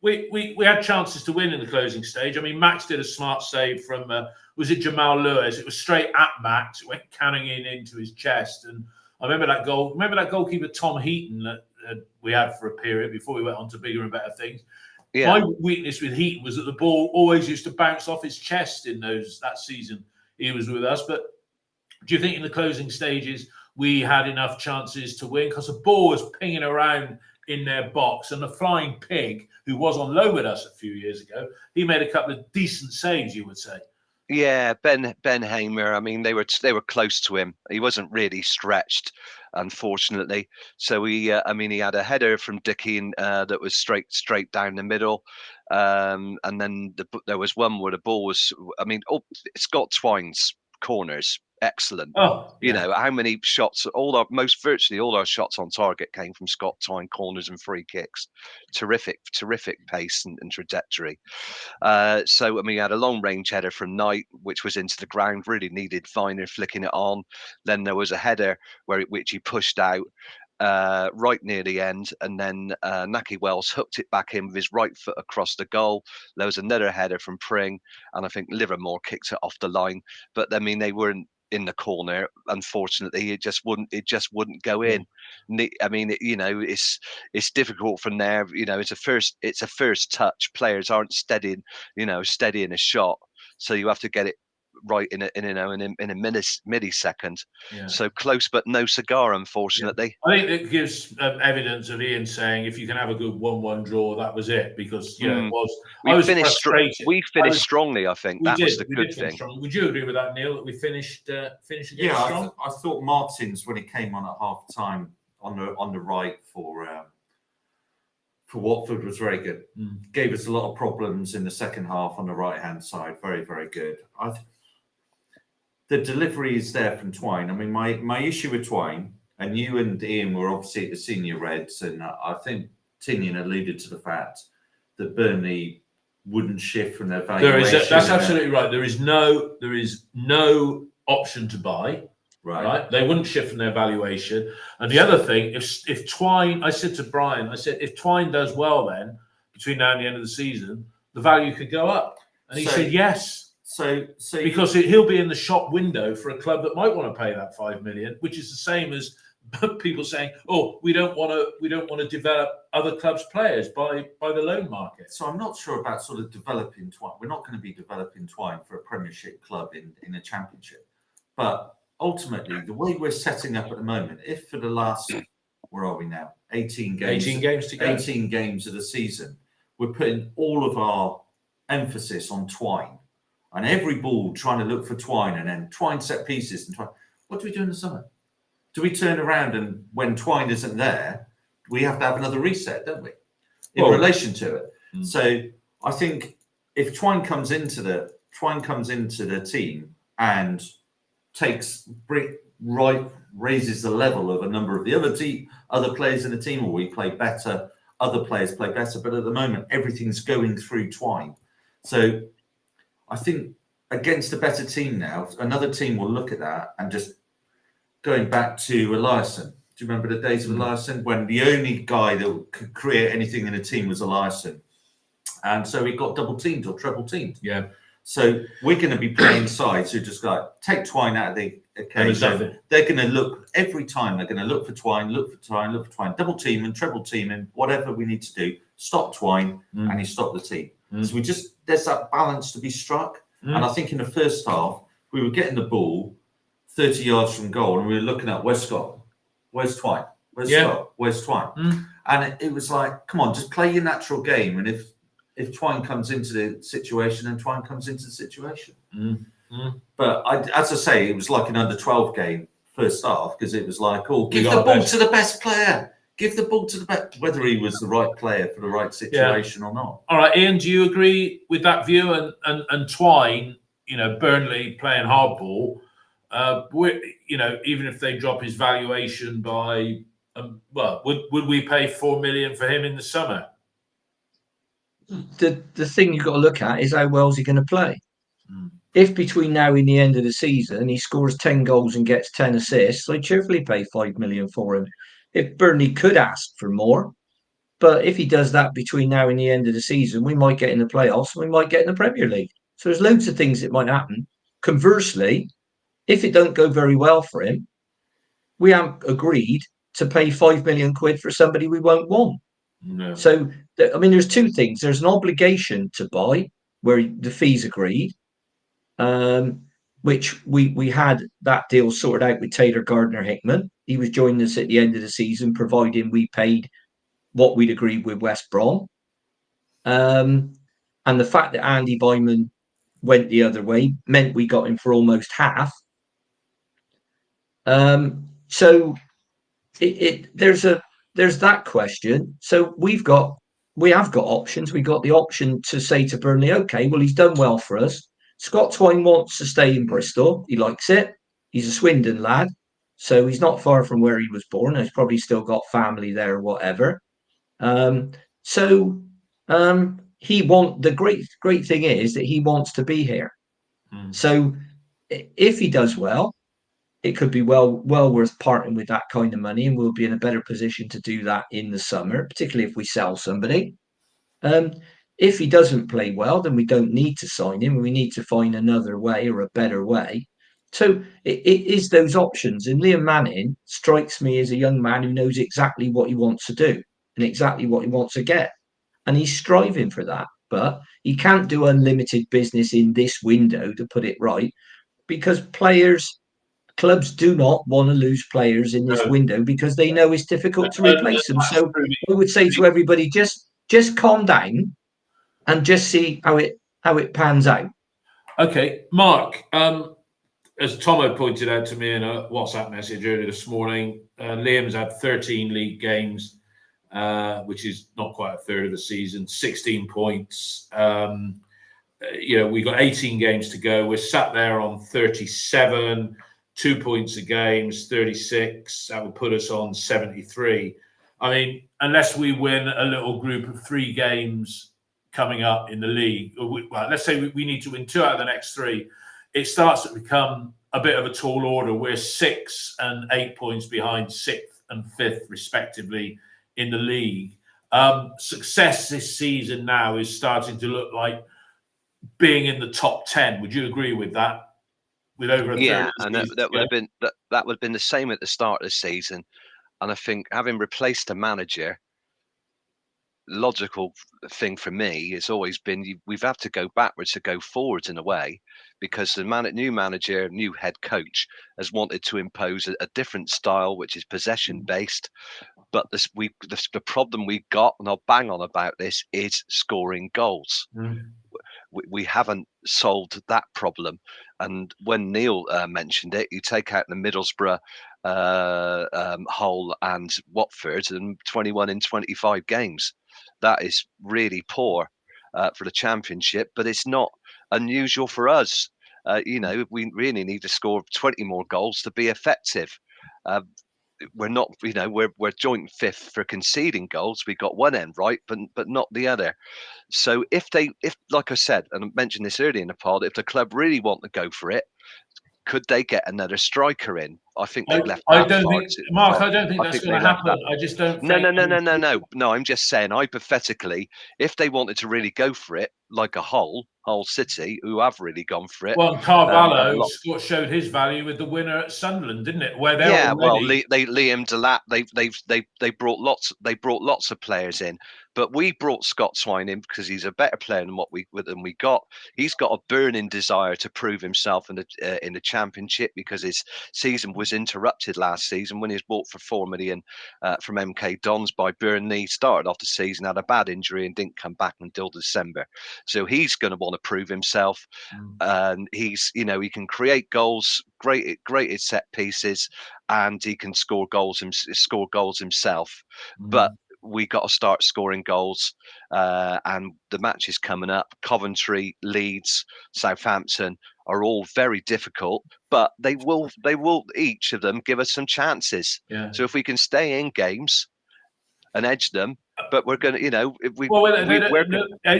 We had chances to win in the closing stage. I mean, Max did a smart save from was it Jamal Lewis? It was straight at Max. It went canning into his chest, and I remember that goal. Remember that goalkeeper Tom Heaton that we had for a period before we went on to bigger and better things. Yeah. My weakness with Heaton was that the ball always used to bounce off his chest in that season he was with us. But do you think in the closing stages we had enough chances to win? Because the ball was pinging around in their box, and the Flying Pig, who was on loan with us a few years ago, he made a couple of decent saves, you would say. Yeah, Ben Hamer. I mean, they were close to him. He wasn't really stretched, unfortunately. So he had a header from Dickey that was straight down the middle, and then there was one where the ball was. I mean, Scott Twine's corners excellent. Oh, You yeah. know, how many shots, virtually all our shots on target came from Scott Twine corners and free kicks. Terrific pace and trajectory. So, I mean, we had a long range header from Knight, which was into the ground, really needed Viner flicking it on. Then there was a header which he pushed out right near the end, and then Naki Wells hooked it back in with his right foot across the goal. There was another header from Pring, and I think Livermore kicked it off the line. But I mean, they weren't in the corner. Unfortunately, it just wouldn't go in. I mean, you know, it's difficult from there. You know, it's a first touch. Players aren't steadying a shot, so you have to get it right in a millisecond. Yeah. So close but no cigar, unfortunately. I think it gives evidence of Ian saying if you can have a good 1-1 draw, that was it, because it was. I was frustrated. We finished strongly. I think that was the good thing. Would you agree with that, Neil? That we finished again strong? I thought Martins, when he came on at half time on the right for Watford, was very good. Gave us a lot of problems in the second half on the right hand side. Very, very good. The delivery is there from Twine. I mean, my issue with Twine, and you and Ian were obviously at the senior Reds, and I think Tinian alluded to the fact that Burnley wouldn't shift from their valuation. That's absolutely right. There is no option to buy. Right. They wouldn't shift from their valuation. And the other thing, if Twine, I said to Brian, if Twine does well, then between now and the end of the season, the value could go up. And he said yes. So because he'll be in the shop window for a club that might want to pay that 5 million, which is the same as people saying, "Oh, we don't want to develop other clubs' players by the loan market." So I'm not sure about sort of developing Twine. We're not going to be developing Twine for a Premiership club in a Championship, but ultimately, the way we're setting up at the moment, if for the last, where are we now? 18 games to go. 18 games of the season, we're putting all of our emphasis on Twine. And every ball trying to look for Twine, and then Twine set pieces and Twine. What do we do in the summer? Do we turn around and when Twine isn't there, we have to have another reset, don't we? In relation to it. So I think if Twine comes into the team and raises the level of a number of the other players in the team, or we play better, other players play better. But at the moment, everything's going through Twine. So I think against a better team now, another team will look at that and just going back to Eliasson. Do you remember the days of Eliasson when the only guy that could create anything in a team was Eliasson? And so he got double teamed or treble teamed. Yeah. So we're going to be playing sides who just take Twine out of the occasion. They're going to look every time. They're going to look for Twine, double team and treble team and whatever we need to do. Stop Twine, and he stopped the team. So there's that balance to be struck. And I think in the first half we were getting the ball 30 yards from goal, and we were looking at where's Scott, where's Twine, Scott, where's Twine, and it was like, come on, just play your natural game, and if Twine comes into the situation, then Twine comes into the situation. But as I say, it was like an under-12 game first half, because it was like, give the ball to the best player. Give the ball to the best, whether he was the right player for the right situation or not. All right, Ian, do you agree with that view? And Twine, Burnley playing hardball, even if they drop his valuation by, would we pay 4 million for him in the summer? The thing you've got to look at is how well is he going to play. If between now and the end of the season he scores 10 goals and gets 10 assists, I'd cheerfully pay 5 million for him. If Burnley could ask for more, but if he does that between now and the end of the season, we might get in the playoffs and we might get in the Premier League. So there's loads of things that might happen. Conversely, if it don't go very well for him, we haven't agreed to pay 5 million quid for somebody we won't want. No. So, there's two things. There's an obligation to buy where the fee's agreed, which we had that deal sorted out with Taylor Gardner-Hickman. He was joining us at the end of the season, providing we paid what we'd agreed with West Brom. And the fact that Andy Byman went the other way meant we got him for almost half. So there's that question. So we have got options. We got the option to say to Burnley, okay, well, he's done well for us. Scott Twine wants to stay in Bristol. He likes it. He's a Swindon lad, so he's not far from where he was born. He's probably still got family there or whatever. So the great thing is that he wants to be here. So if he does well, it could be well worth parting with that kind of money, and we'll be in a better position to do that in the summer, particularly if we sell somebody. If he doesn't play well, then we don't need to sign him. We need to find another way or a better way. So it is those options. And Liam Manning strikes me as a young man who knows exactly what he wants to do and exactly what he wants to get. And he's striving for that. But he can't do unlimited business in this window, to put it right, because clubs do not want to lose players in this window because they know it's difficult to replace them. So I would say to everybody, just calm down and just see how it pans out. Okay, Mark, as Tomo pointed out to me in a WhatsApp message earlier this morning, Liam's had 13 league games, which is not quite a third of the season, 16 points. We got 18 games to go. We're sat there on 37, 2 points a game, 36. That would put us on 73. I mean, unless we win a little group of 3 games coming up in the league, let's say we need to win 2 out of the next 3, it starts to become a bit of a tall order. We're 6 and 8 points behind 6th and 5th, respectively, in the league. Success this season now is starting to look like being in the top 10. Would you agree with that? With over a third of the season, that would have been the same at the start of the season. And I think having replaced a manager, logical thing for me has always been we've had to go backwards to go forwards in a way, because the new manager, new head coach has wanted to impose a different style, which is possession based. But the problem we've got, and I'll bang on about this, is scoring goals. We haven't solved that problem. And when Neil mentioned it, you take out the Middlesbrough, Hull and Watford, and 21 in 25 games. That is really poor for the Championship, but it's not unusual for us. We really need to score 20 more goals to be effective. We're not, we're joint 5th for conceding goals. We got one end right, but not the other. So if like I said, and I mentioned this earlier in the pod, if the club really want to go for it, could they get another striker in? I think they've left. I don't think, Mark. I don't think that's going to happen. I just don't. No. I'm just saying, hypothetically, if they wanted to really go for it, like a Hull City, who have really gone for it. Well, Carvalho showed his value with the winner at Sunderland, didn't it? Where they're already... Liam Delap, they brought lots of players in. But we brought Scott Twine in because he's a better player than we got. He's got a burning desire to prove himself in the Championship, because his season was interrupted last season when he was bought for $4 million from MK Dons by Burnley. Started off the season, had a bad injury, and didn't come back until December. So he's going to want to prove himself, and he can create goals, great at set pieces, and he can score goals himself. But we got to start scoring goals, and the matches coming up, Coventry, Leeds, Southampton, are all very difficult, but they will each of them give us some chances. So if we can stay in games and edge them, but we're going to,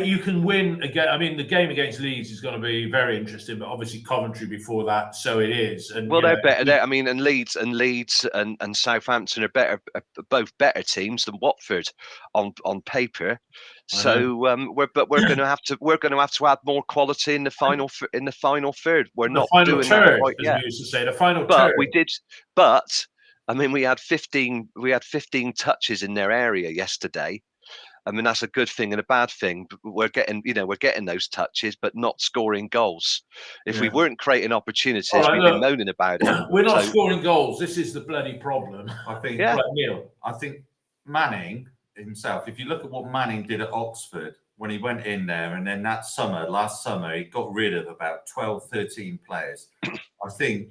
you can win again. I mean, the game against Leeds is going to be very interesting, but obviously Coventry before that, so it is. And they're better. And Leeds and Southampton are both better teams than Watford on paper. So we're going to have to add more quality in the final third. We're not doing that right yet. We used to say the final but third. We did, but. I mean, we had 15 touches in their area yesterday. I mean, that's a good thing and a bad thing. We're getting those touches, but not scoring goals. If we weren't creating opportunities, we'd be moaning about it. We're not scoring goals. This is the bloody problem. I think. Neil. I think Manning himself. If you look at what Manning did at Oxford when he went in there, and then last summer, he got rid of about 12, 13 players. I think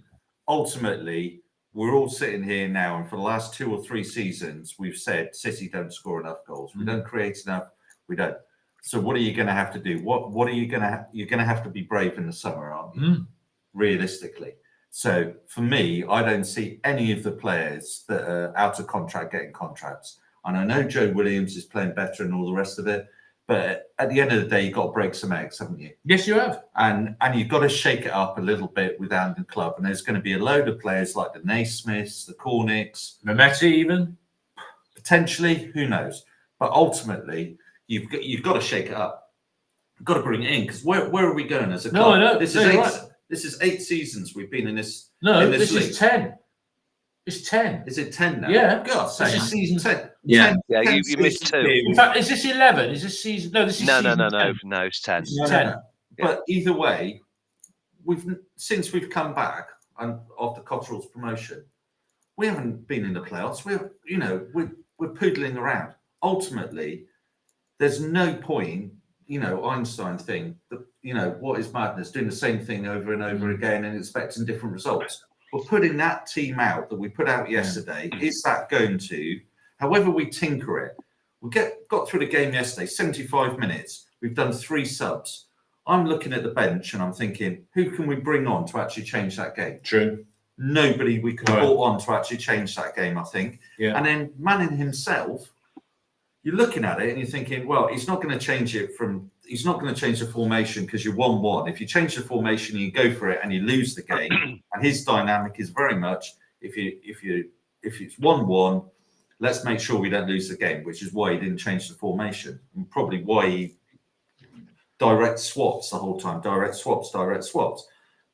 ultimately, we're all sitting here now, and for the last 2 or 3 seasons, we've said City don't score enough goals. We don't create enough. We don't. So what are you going to have to do? What are you going to? You're going to have to be brave in the summer, aren't you? Realistically, So for me, I don't see any of the players that are out of contract getting contracts. And I know Joe Williams is playing better and all the rest of it, but at the end of the day, you've got to break some eggs, haven't you? Yes, you have. And you've got to shake it up a little bit within the club. And there's going to be a load of players like the Naismiths, the Cornicks, Mehmeti even. Potentially, who knows? But ultimately, you've got to shake it up. You've got to bring it in, because where are we going as a club? No, I know. This is 8 seasons we've been in this. No, in this is 10. It's 10. Is it 10 now? Yeah. God, This is season 10. Yeah. Yeah, you missed 2. In fact, is this 11? Is this season? No, this is No, season 10. no, it's 10. It's 10. But either way, since we've come back and after Cotterell's promotion, we haven't been in the playoffs. We're poodling around. Ultimately, there's no point, Einstein thing, that, what is madness, doing the same thing over and over again and expecting different results. We're putting that team out that we put out yesterday. Is that going to, however we tinker it, we got through the game yesterday, 75 minutes. We've done 3 subs. I'm looking at the bench and I'm thinking, who can we bring on to actually change that game? True. Nobody we could brought on to actually change that game, I think. Yeah. And then Manning himself, you're looking at it and you're thinking, well, he's not going to change the formation because you're 1-1. If you change the formation, you go for it and you lose the game. And his dynamic is very much, if it's 1-1, let's make sure we don't lose the game, which is why he didn't change the formation and probably why he direct swaps the whole time. Direct swaps. But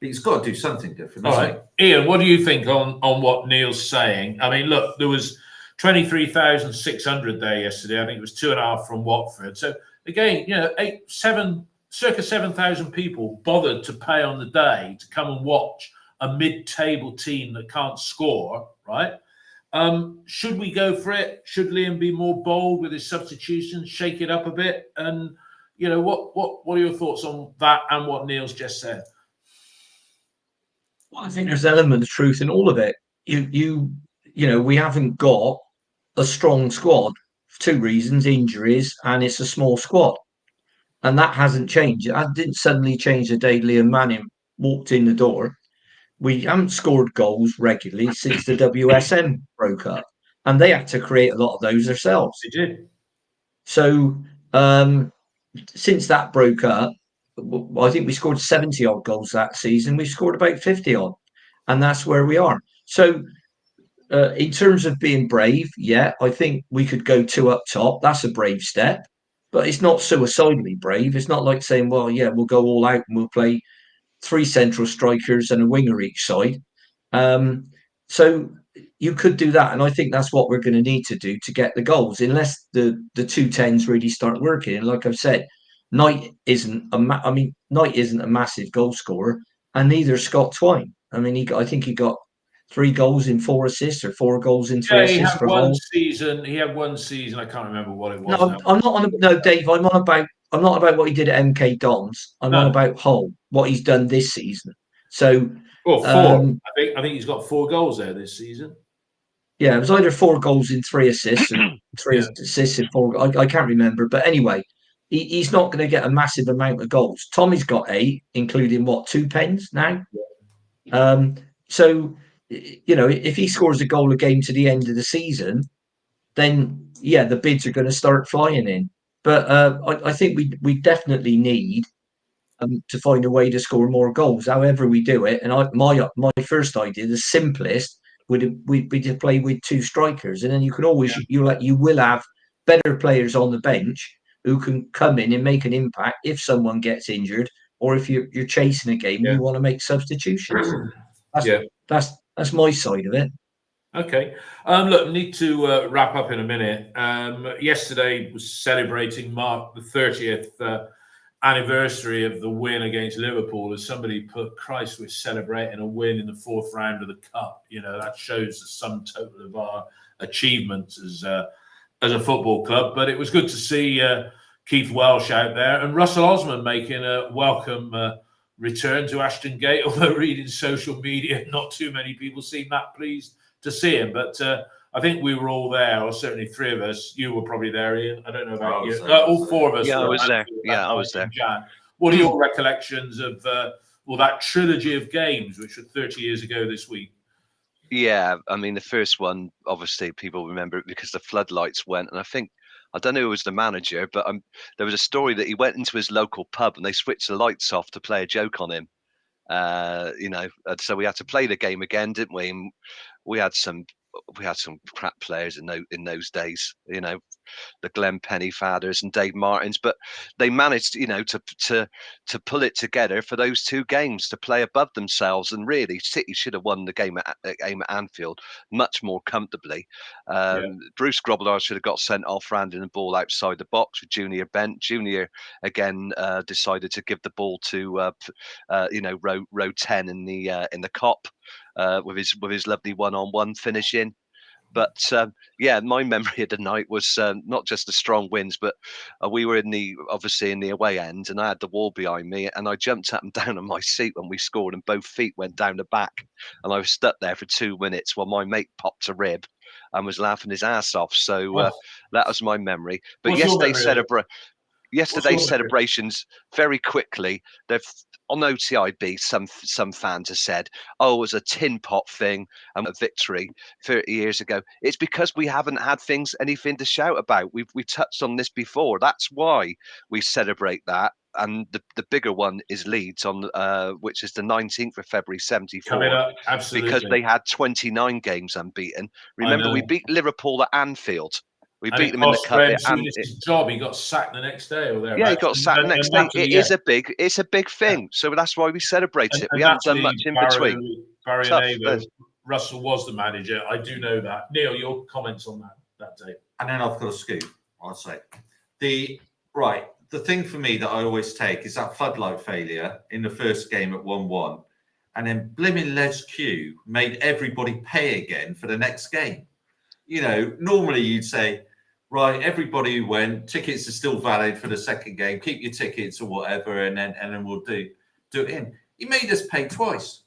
he's got to do something different. All right. Ian, what do you think on what Neil's saying? I mean, look, there was 23,600 there yesterday. I think it was 2.5 from Watford. So again, circa 7,000 people bothered to pay on the day to come and watch a mid-table team that can't score, right? Should we go for it? Should Liam be more bold with his substitutions, shake it up a bit? And what are your thoughts on that and what Neil's just said? Well, I think there's an element of truth in all of it. We haven't got a strong squad for 2 reasons: injuries, and it's a small squad. And that hasn't changed. It didn't suddenly change the day Liam Manning walked in the door. We haven't scored goals regularly since the WSM broke up. And they had to create a lot of those themselves. They did. So since that broke up, I think we scored 70 odd goals that season. We scored about 50 odd. And that's where we are. So in terms of being brave, I think we could go 2 up top. That's a brave step, but it's not suicidally brave. It's not like saying, well, we'll go all out and we'll play 3 central strikers and a winger each side. So you could do that, and I think that's what we're going to need to do to get the goals, unless the 2 10s really start working. And like I've said, Knight isn't a massive goal scorer, and neither is Scott Twine. I mean, I think he got 3 goals in 4 assists, or 4 goals in 3 assists for Hull. He had one season. I can't remember what it was. No, I'm not on. No, Dave. I'm not about what he did at MK Dons. I'm on about Hull, what he's done this season. So, 4. I think he's got 4 goals there this season. Yeah, it was either 4 goals in 3 assists, or 3 assists in 4. I can't remember, but anyway, he's not going to get a massive amount of goals. Tommy's got 8, including 2 pens now. So, if he scores a goal a game to the end of the season, then the bids are going to start flying in. But I think we definitely need to find a way to score more goals. However we do it, and my first idea, the simplest, would be to play with 2 strikers, and then you can always you will have better players on the bench who can come in and make an impact if someone gets injured, or if you're chasing a game and you want to make substitutions. That's my side of it. Okay. Look, we need to wrap up in a minute. Yesterday was celebrating Mark the 30th anniversary of the win against Liverpool. As somebody put, Christ, we're celebrating a win in the 4th round of the Cup. That shows the sum total of our achievements as a football club. But it was good to see Keith Welsh out there and Russell Osman making a welcome return to Ashton Gate, although reading social media, not too many people seem that pleased to see him. But I think we were all there, or certainly 3 of us. You were probably there, Ian. I don't know about you. All 4 of us. Yeah, I was there. Yeah, I was there. What are your recollections of or that trilogy of games, which were 30 years ago this week? Yeah, I mean, the first one, obviously, people remember it because the floodlights went. And I don't know who was the manager, but there was a story that he went into his local pub and they switched the lights off to play a joke on him. And so we had to play the game again, didn't we? And we had some crap players in those days, the Glenn Pennyfathers and Dave Martins, but they managed, to pull it together for those two games to play above themselves. And really, City should have won the game at Anfield much more comfortably. Bruce Grobbelaar should have got sent off for handing the ball outside the box with Junior bent. Junior again decided to give the ball to row 10 in the Kop. With his lovely one-on-one finishing. But my memory of the night was not just the strong wins, but we were obviously in the away end, and I had the wall behind me, and I jumped up and down on my seat when we scored, and both feet went down the back, and I was stuck there for 2 minutes while my mate popped a rib and was laughing his ass off. So that was my memory. But yesterday's celebrations very quickly. They've on OTIB. Some fans have said, "Oh, it was a tin pot thing and a victory 30 years ago." It's because we haven't had anything to shout about. We touched on this before. That's why we celebrate that. And the bigger one is Leeds on which is the 19th of February 74. Coming up, absolutely. Because they had 29 games unbeaten. Remember, we beat Liverpool at Anfield. We beat them in the cup. His job, he got sacked the next day. He got sacked the next day. It's a big thing. Yeah. So that's why we celebrate it. We haven't done much in between. Barry and Avo, Russell was the manager. I do know that. Neil, your comments on that day. And then I've got a scoop, I'll say. The thing for me that I always take is that floodlight failure in the first game at 1-1. And then blimmin' Les Q made everybody pay again for the next game. Normally you'd say, right, everybody who went, tickets are still valid for the second game. Keep your tickets or whatever, and then we'll do it in. He made us pay twice,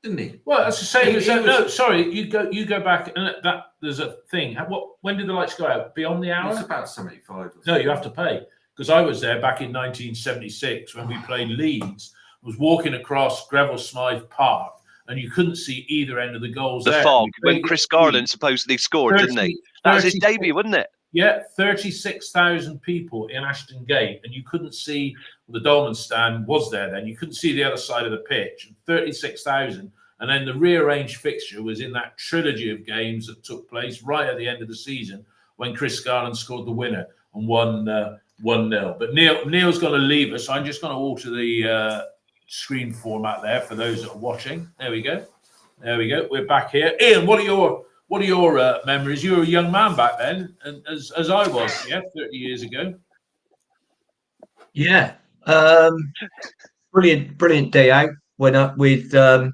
didn't he? Well, that's the same as that. No, sorry, you go back and that. There's a thing. When did the lights go out? Beyond the hour? It's about 75. No, you have to pay, because I was there back in 1976 when we played Leeds. I was walking across Greville Smythe Park, and you couldn't see either end of the goals. The fog when Chris Garland supposedly scored, didn't he? That was his debut, wasn't it? Yeah, 36,000 people in Ashton Gate, and you couldn't see the Dolman stand was there then. You couldn't see the other side of the pitch. 36,000, and then the rearranged fixture was in that trilogy of games that took place right at the end of the season when Chris Garland scored the winner and won 1-0. But Neil's going to leave us. I'm just going to alter the screen format there for those that are watching. There we go. We're back here. Ian, what are your memories? You were a young man back then, and as I was, 30 years ago. Yeah, brilliant day out. Went up with a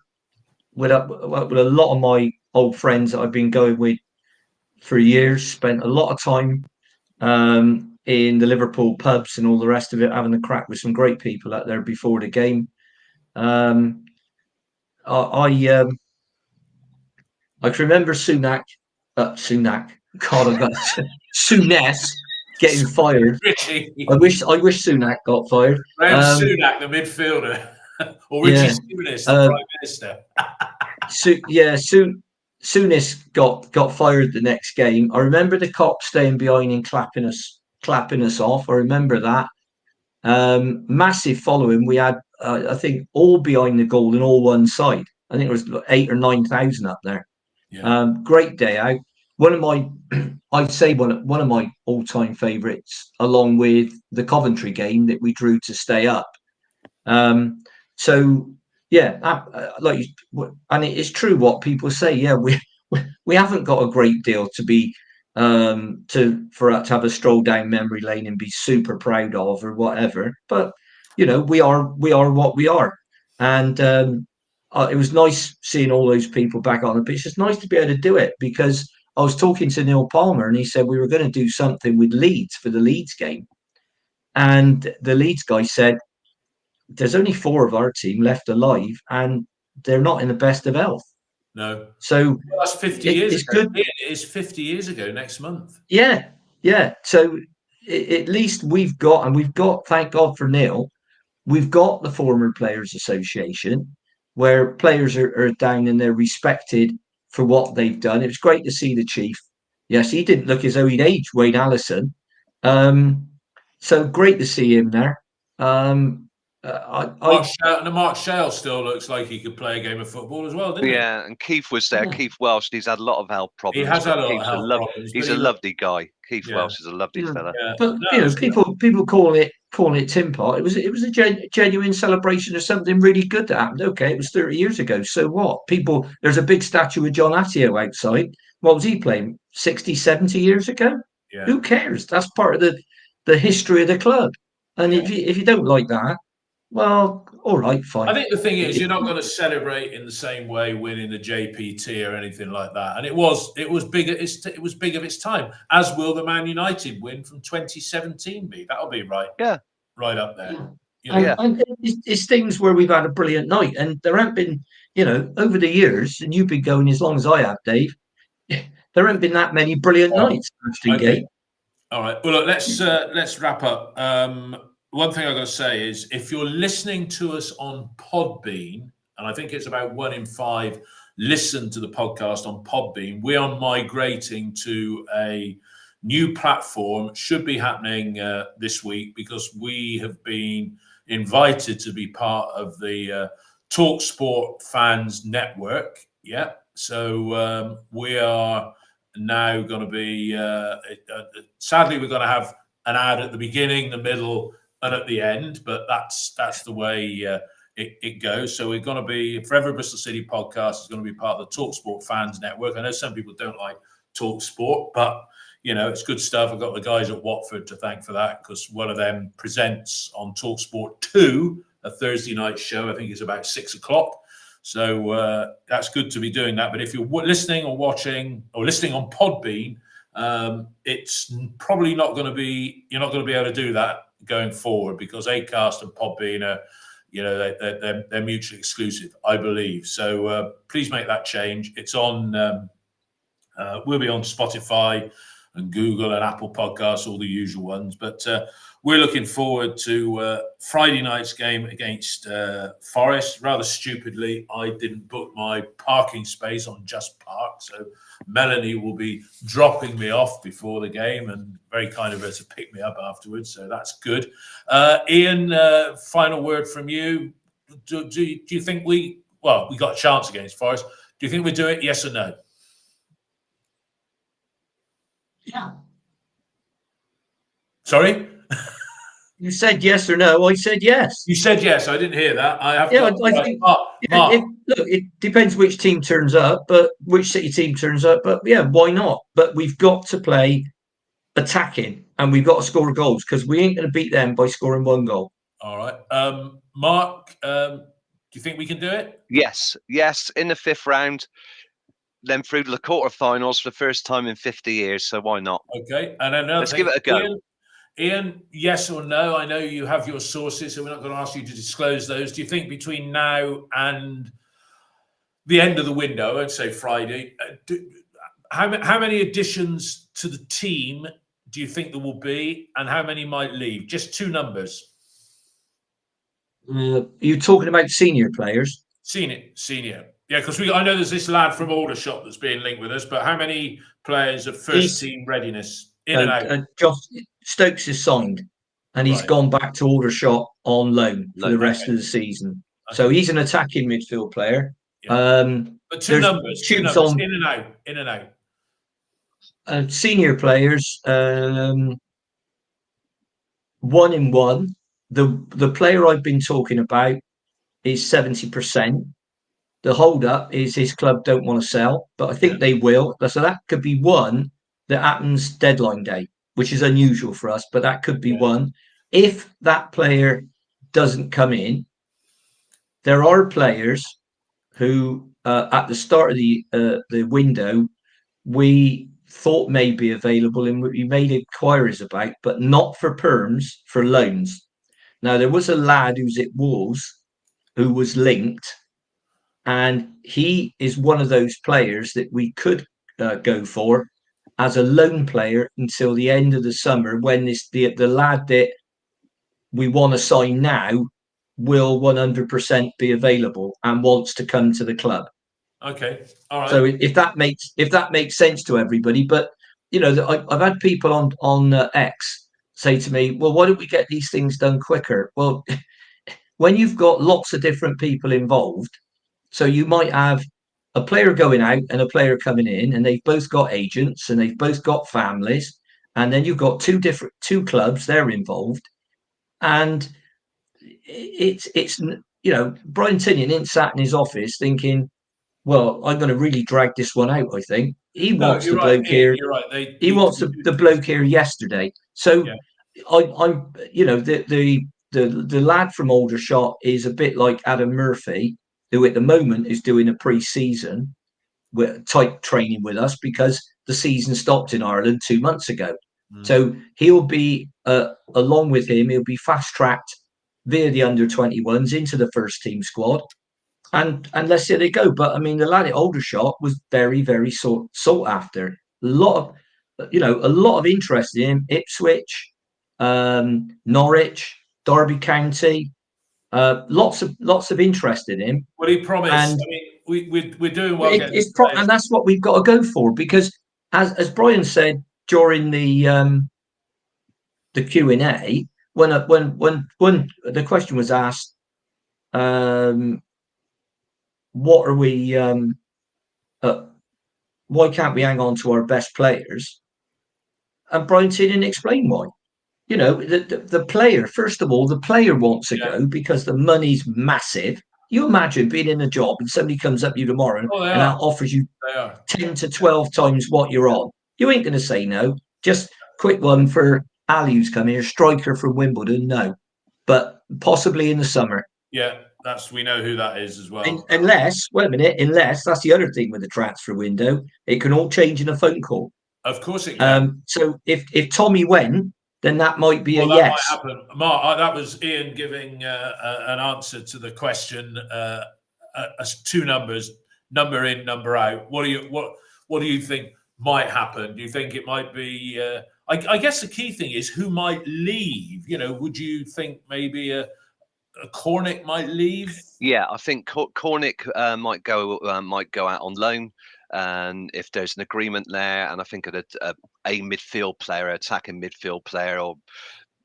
lot of my old friends that I've been going with for years. Spent a lot of time in the Liverpool pubs and all the rest of it, having a crack with some great people out there before the game. I can remember Souness. God, I got Souness getting fired. I wish Souness got fired. Sunak, the midfielder, or Richie Souness, the Prime Minister. Souness got fired the next game. I remember the cop staying behind and clapping us off. I remember that. Massive following. We had, I think, all behind the goal and all one side. I think it was 8,000 or 9,000 up there. Yeah. Great day out. One of my all-time favourites, along with the Coventry game that we drew to stay up. And it is true what people say. Yeah, we haven't got a great deal to be for us to have a stroll down memory lane and be super proud of or whatever. But we are what we are, and it was nice seeing all those people back on the pitch. It's nice to be able to do it, because I was talking to Neil Palmer and he said we were going to do something with Leeds for the Leeds game. And the Leeds guy said, there's only 4 of our team left alive and they're not in the best of health. No. So that's 50 years ago. Good. It is 50 years ago next month. Yeah. So at least we've got, thank God for Neil, we've got the former Players Association where players are down and they're respected for what they've done. It was great to see the chief. Yes, he didn't look as though he'd aged, Wayne Allison. So great to see him there. Mark Shale still looks like he could play a game of football as well, didn't he? Yeah, and Keith was there. Keith Welsh, he's had a lot of health problems. He has had a lot Keith's of health problems. He's a lovely guy. Keith Welsh is a lovely fella. But people call it tin pot. It was a genuine celebration of something really good that happened. Okay, it was 30 years ago. So what? There's a big statue of John Attio outside. What was he playing? 60, 70 years ago? Yeah. Who cares? That's part of the history of the club. And if you don't like that, well, all right, fine. I think the thing is, you're not going to celebrate in the same way winning the JPT or anything like that. And it was big. It was big of its time. As will the Man United win from 2017 be. That'll be right. Yeah, right up there. Yeah. You know? And it's things where we've had a brilliant night, and there haven't been, over the years, and you've been going as long as I have, Dave. There haven't been that many brilliant nights. Okay. All right. Well, look, let's wrap up. One thing I've got to say is, if you're listening to us on Podbean, and I think it's about 1 in 5 listen to the podcast on Podbean, we are migrating to a new platform. Should be happening this week, because we have been invited to be part of the TalkSport Fans Network. Yeah. So we are now going to be, sadly, we're going to have an ad at the beginning, the middle, and at the end, but that's the way it goes. So we're going to be, Forever Bristol City podcast is going to be part of the TalkSport Fans Network. I know some people don't like TalkSport, but it's good stuff. I've got the guys at Watford to thank for that, because one of them presents on TalkSport 2, a Thursday night show. I think it's about 6:00. So that's good to be doing that. But if you're listening or watching or listening on Podbean, it's probably not going to be, you're not going to be able to do that going forward, because Acast and Podbean are, they're mutually exclusive, I believe. So please make that change. It's on, we'll be on Spotify and Google and Apple Podcasts, all the usual ones. But we're looking forward to Friday night's game against Forest. Rather stupidly, I didn't book my parking space on Just Park, so Melanie will be dropping me off before the game, and very kind of her to pick me up afterwards, so that's good. Ian, final word from you. Do you think we got a chance against Forest? Do you think we do it, yes or no? Yeah. Sorry? You said yes or no. I said yes. You said yes. I didn't hear that. I think. Mark. It depends which team turns up, but which City team turns up. But yeah, why not? But we've got to play attacking, and we've got to score goals, because we ain't going to beat them by scoring 1 goal. All right, Mark. Do you think we can do it? Yes. In the 5th round, then through to the quarterfinals for the first time in 50 years. So why not? Okay, and then let's give it a go. Ian, yes or no? I know you have your sources, so we're not going to ask you to disclose those. Do you think between now and the end of the window, I'd say Friday, how many additions to the team do you think there will be, and how many might leave? Just 2 numbers. You're talking about senior players? Senior. Yeah, because I know there's this lad from Aldershot that's being linked with us, but how many players of first team readiness in and out? Josh Stokes is signed, and he's gone back to Aldershot on loan for the rest of the season. Okay. So he's an attacking midfield player. Yeah. But two numbers, in and out. Senior players, 1 in 1. The player I've been talking about is 70%. The hold up is his club don't want to sell, but I think they will. So that could be one that happens deadline day, which is unusual for us, but that could be one. If that player doesn't come in, there are players who at the start of the window we thought may be available and we made inquiries about, but not for perms, for loans. Now, there was a lad who's at Wolves who was linked, and he is one of those players that we could go for as a loan player until the end of the summer, when the lad that we want to sign now will 100% be available and wants to come to the club. Okay, all right. So if that makes sense to everybody, but I've had people on X say to me, well, why don't we get these things done quicker? Well, when you've got lots of different people involved, so you might have a player going out and a player coming in, and they've both got agents and they've both got families, and then you've got two clubs, they're involved, and it's Brian Tinian ain't sat in his office thinking, well, I'm going to really drag this one out. I think he wants the bloke here. You're right. He wants the bloke here yesterday. So yeah. I'm the lad from Aldershot is a bit like Adam Murphy, who at the moment is doing a pre-season type training with us because the season stopped in Ireland 2 months ago. So he'll be along with him. He'll be fast tracked via the under-21s into the first team squad. And let's see how they go. But I mean, the lad at Aldershot was very, very sought after. A lot of interest in him. Ipswich, Norwich, Derby County, lots of interest in him. Well, he promised. And I mean, we're doing well. And that's what we've got to go for, because as Brian said during the Q&A, when the question was asked, what are we? Why can't we hang on to our best players? And Brian didn't explain why. The player, first of all, the player wants to go because the money's massive. You imagine being in a job and somebody comes up to you tomorrow and offers you 10 to 12 times what you're on. You ain't going to say no. Just quick one for Ali, who's come here, striker from Wimbledon. No, but possibly in the summer. Yeah. We know who that is as well. Unless that's the other thing with the transfer window, it can all change in a phone call. Of course it can. So if Tommy went, then that might be that yes. Might happen. Mark, that was Ian giving an answer to the question. Two numbers, number in, number out. What do you think might happen? Do you think it might be? I guess the key thing is who might leave. Would you think maybe a Cornick might leave? Yeah, I think Cornick might go out on loan, and if there's an agreement there, and I think a midfield player, attacking midfield player, or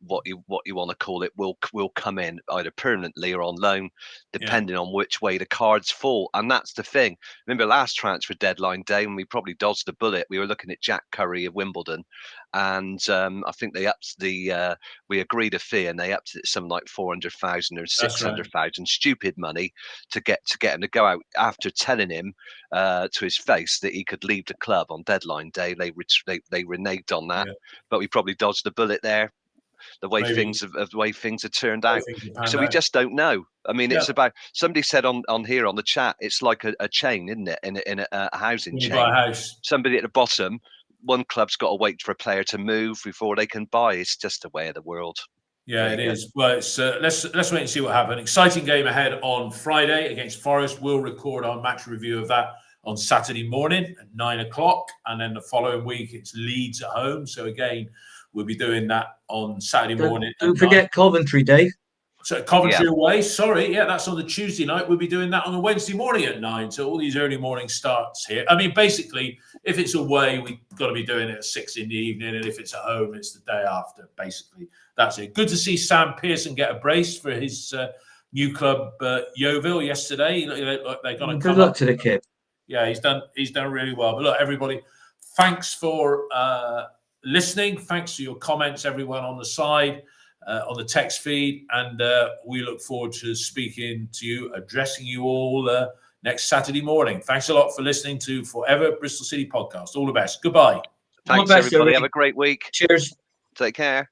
what you want to call it, will come in either permanently or on loan, depending on which way the cards fall. And that's the thing. Remember last transfer deadline day when we probably dodged a bullet, we were looking at Jack Curry of Wimbledon, and I think they upped we agreed a fee and they upped it something like 400,000 or 600,000, stupid money to get him to go out after telling him to his face that he could leave the club on deadline day. They reneged on that, but we probably dodged a bullet there. The way things have turned out, so we just don't know. I mean, it's about, somebody said on here on the chat, it's like a chain, isn't it? In a housing chain. Buy a house. Somebody at the bottom, one club's got to wait for a player to move before they can buy. It's just the way of the world. Yeah, it is. Well, it's let's wait and see what happens. Exciting game ahead on Friday against Forest. We'll record our match review of that on Saturday morning at 9:00, and then the following week it's Leeds at home. So again, we'll be doing that on Saturday morning. Don't forget Coventry, Dave. So Coventry away. Sorry, that's on the Tuesday night. We'll be doing that on the Wednesday morning at 9. So all these early morning starts here. I mean, basically, if it's away, we've got to be doing it at 6 in the evening, and if it's at home, it's the day after. Basically, that's it. Good to see Sam Pearson get a brace for his new club, Yeovil, yesterday. They're going to good luck to the kid. Yeah, he's done really well. But look, everybody, thanks for listening. Thanks for your comments, everyone on the side, on the text feed, and we look forward to speaking to you, addressing you all next Saturday morning. Thanks a lot for listening to Forever Bristol City Podcast. All the best. Goodbye. Thanks, everybody. Have a great week. Cheers. Take care.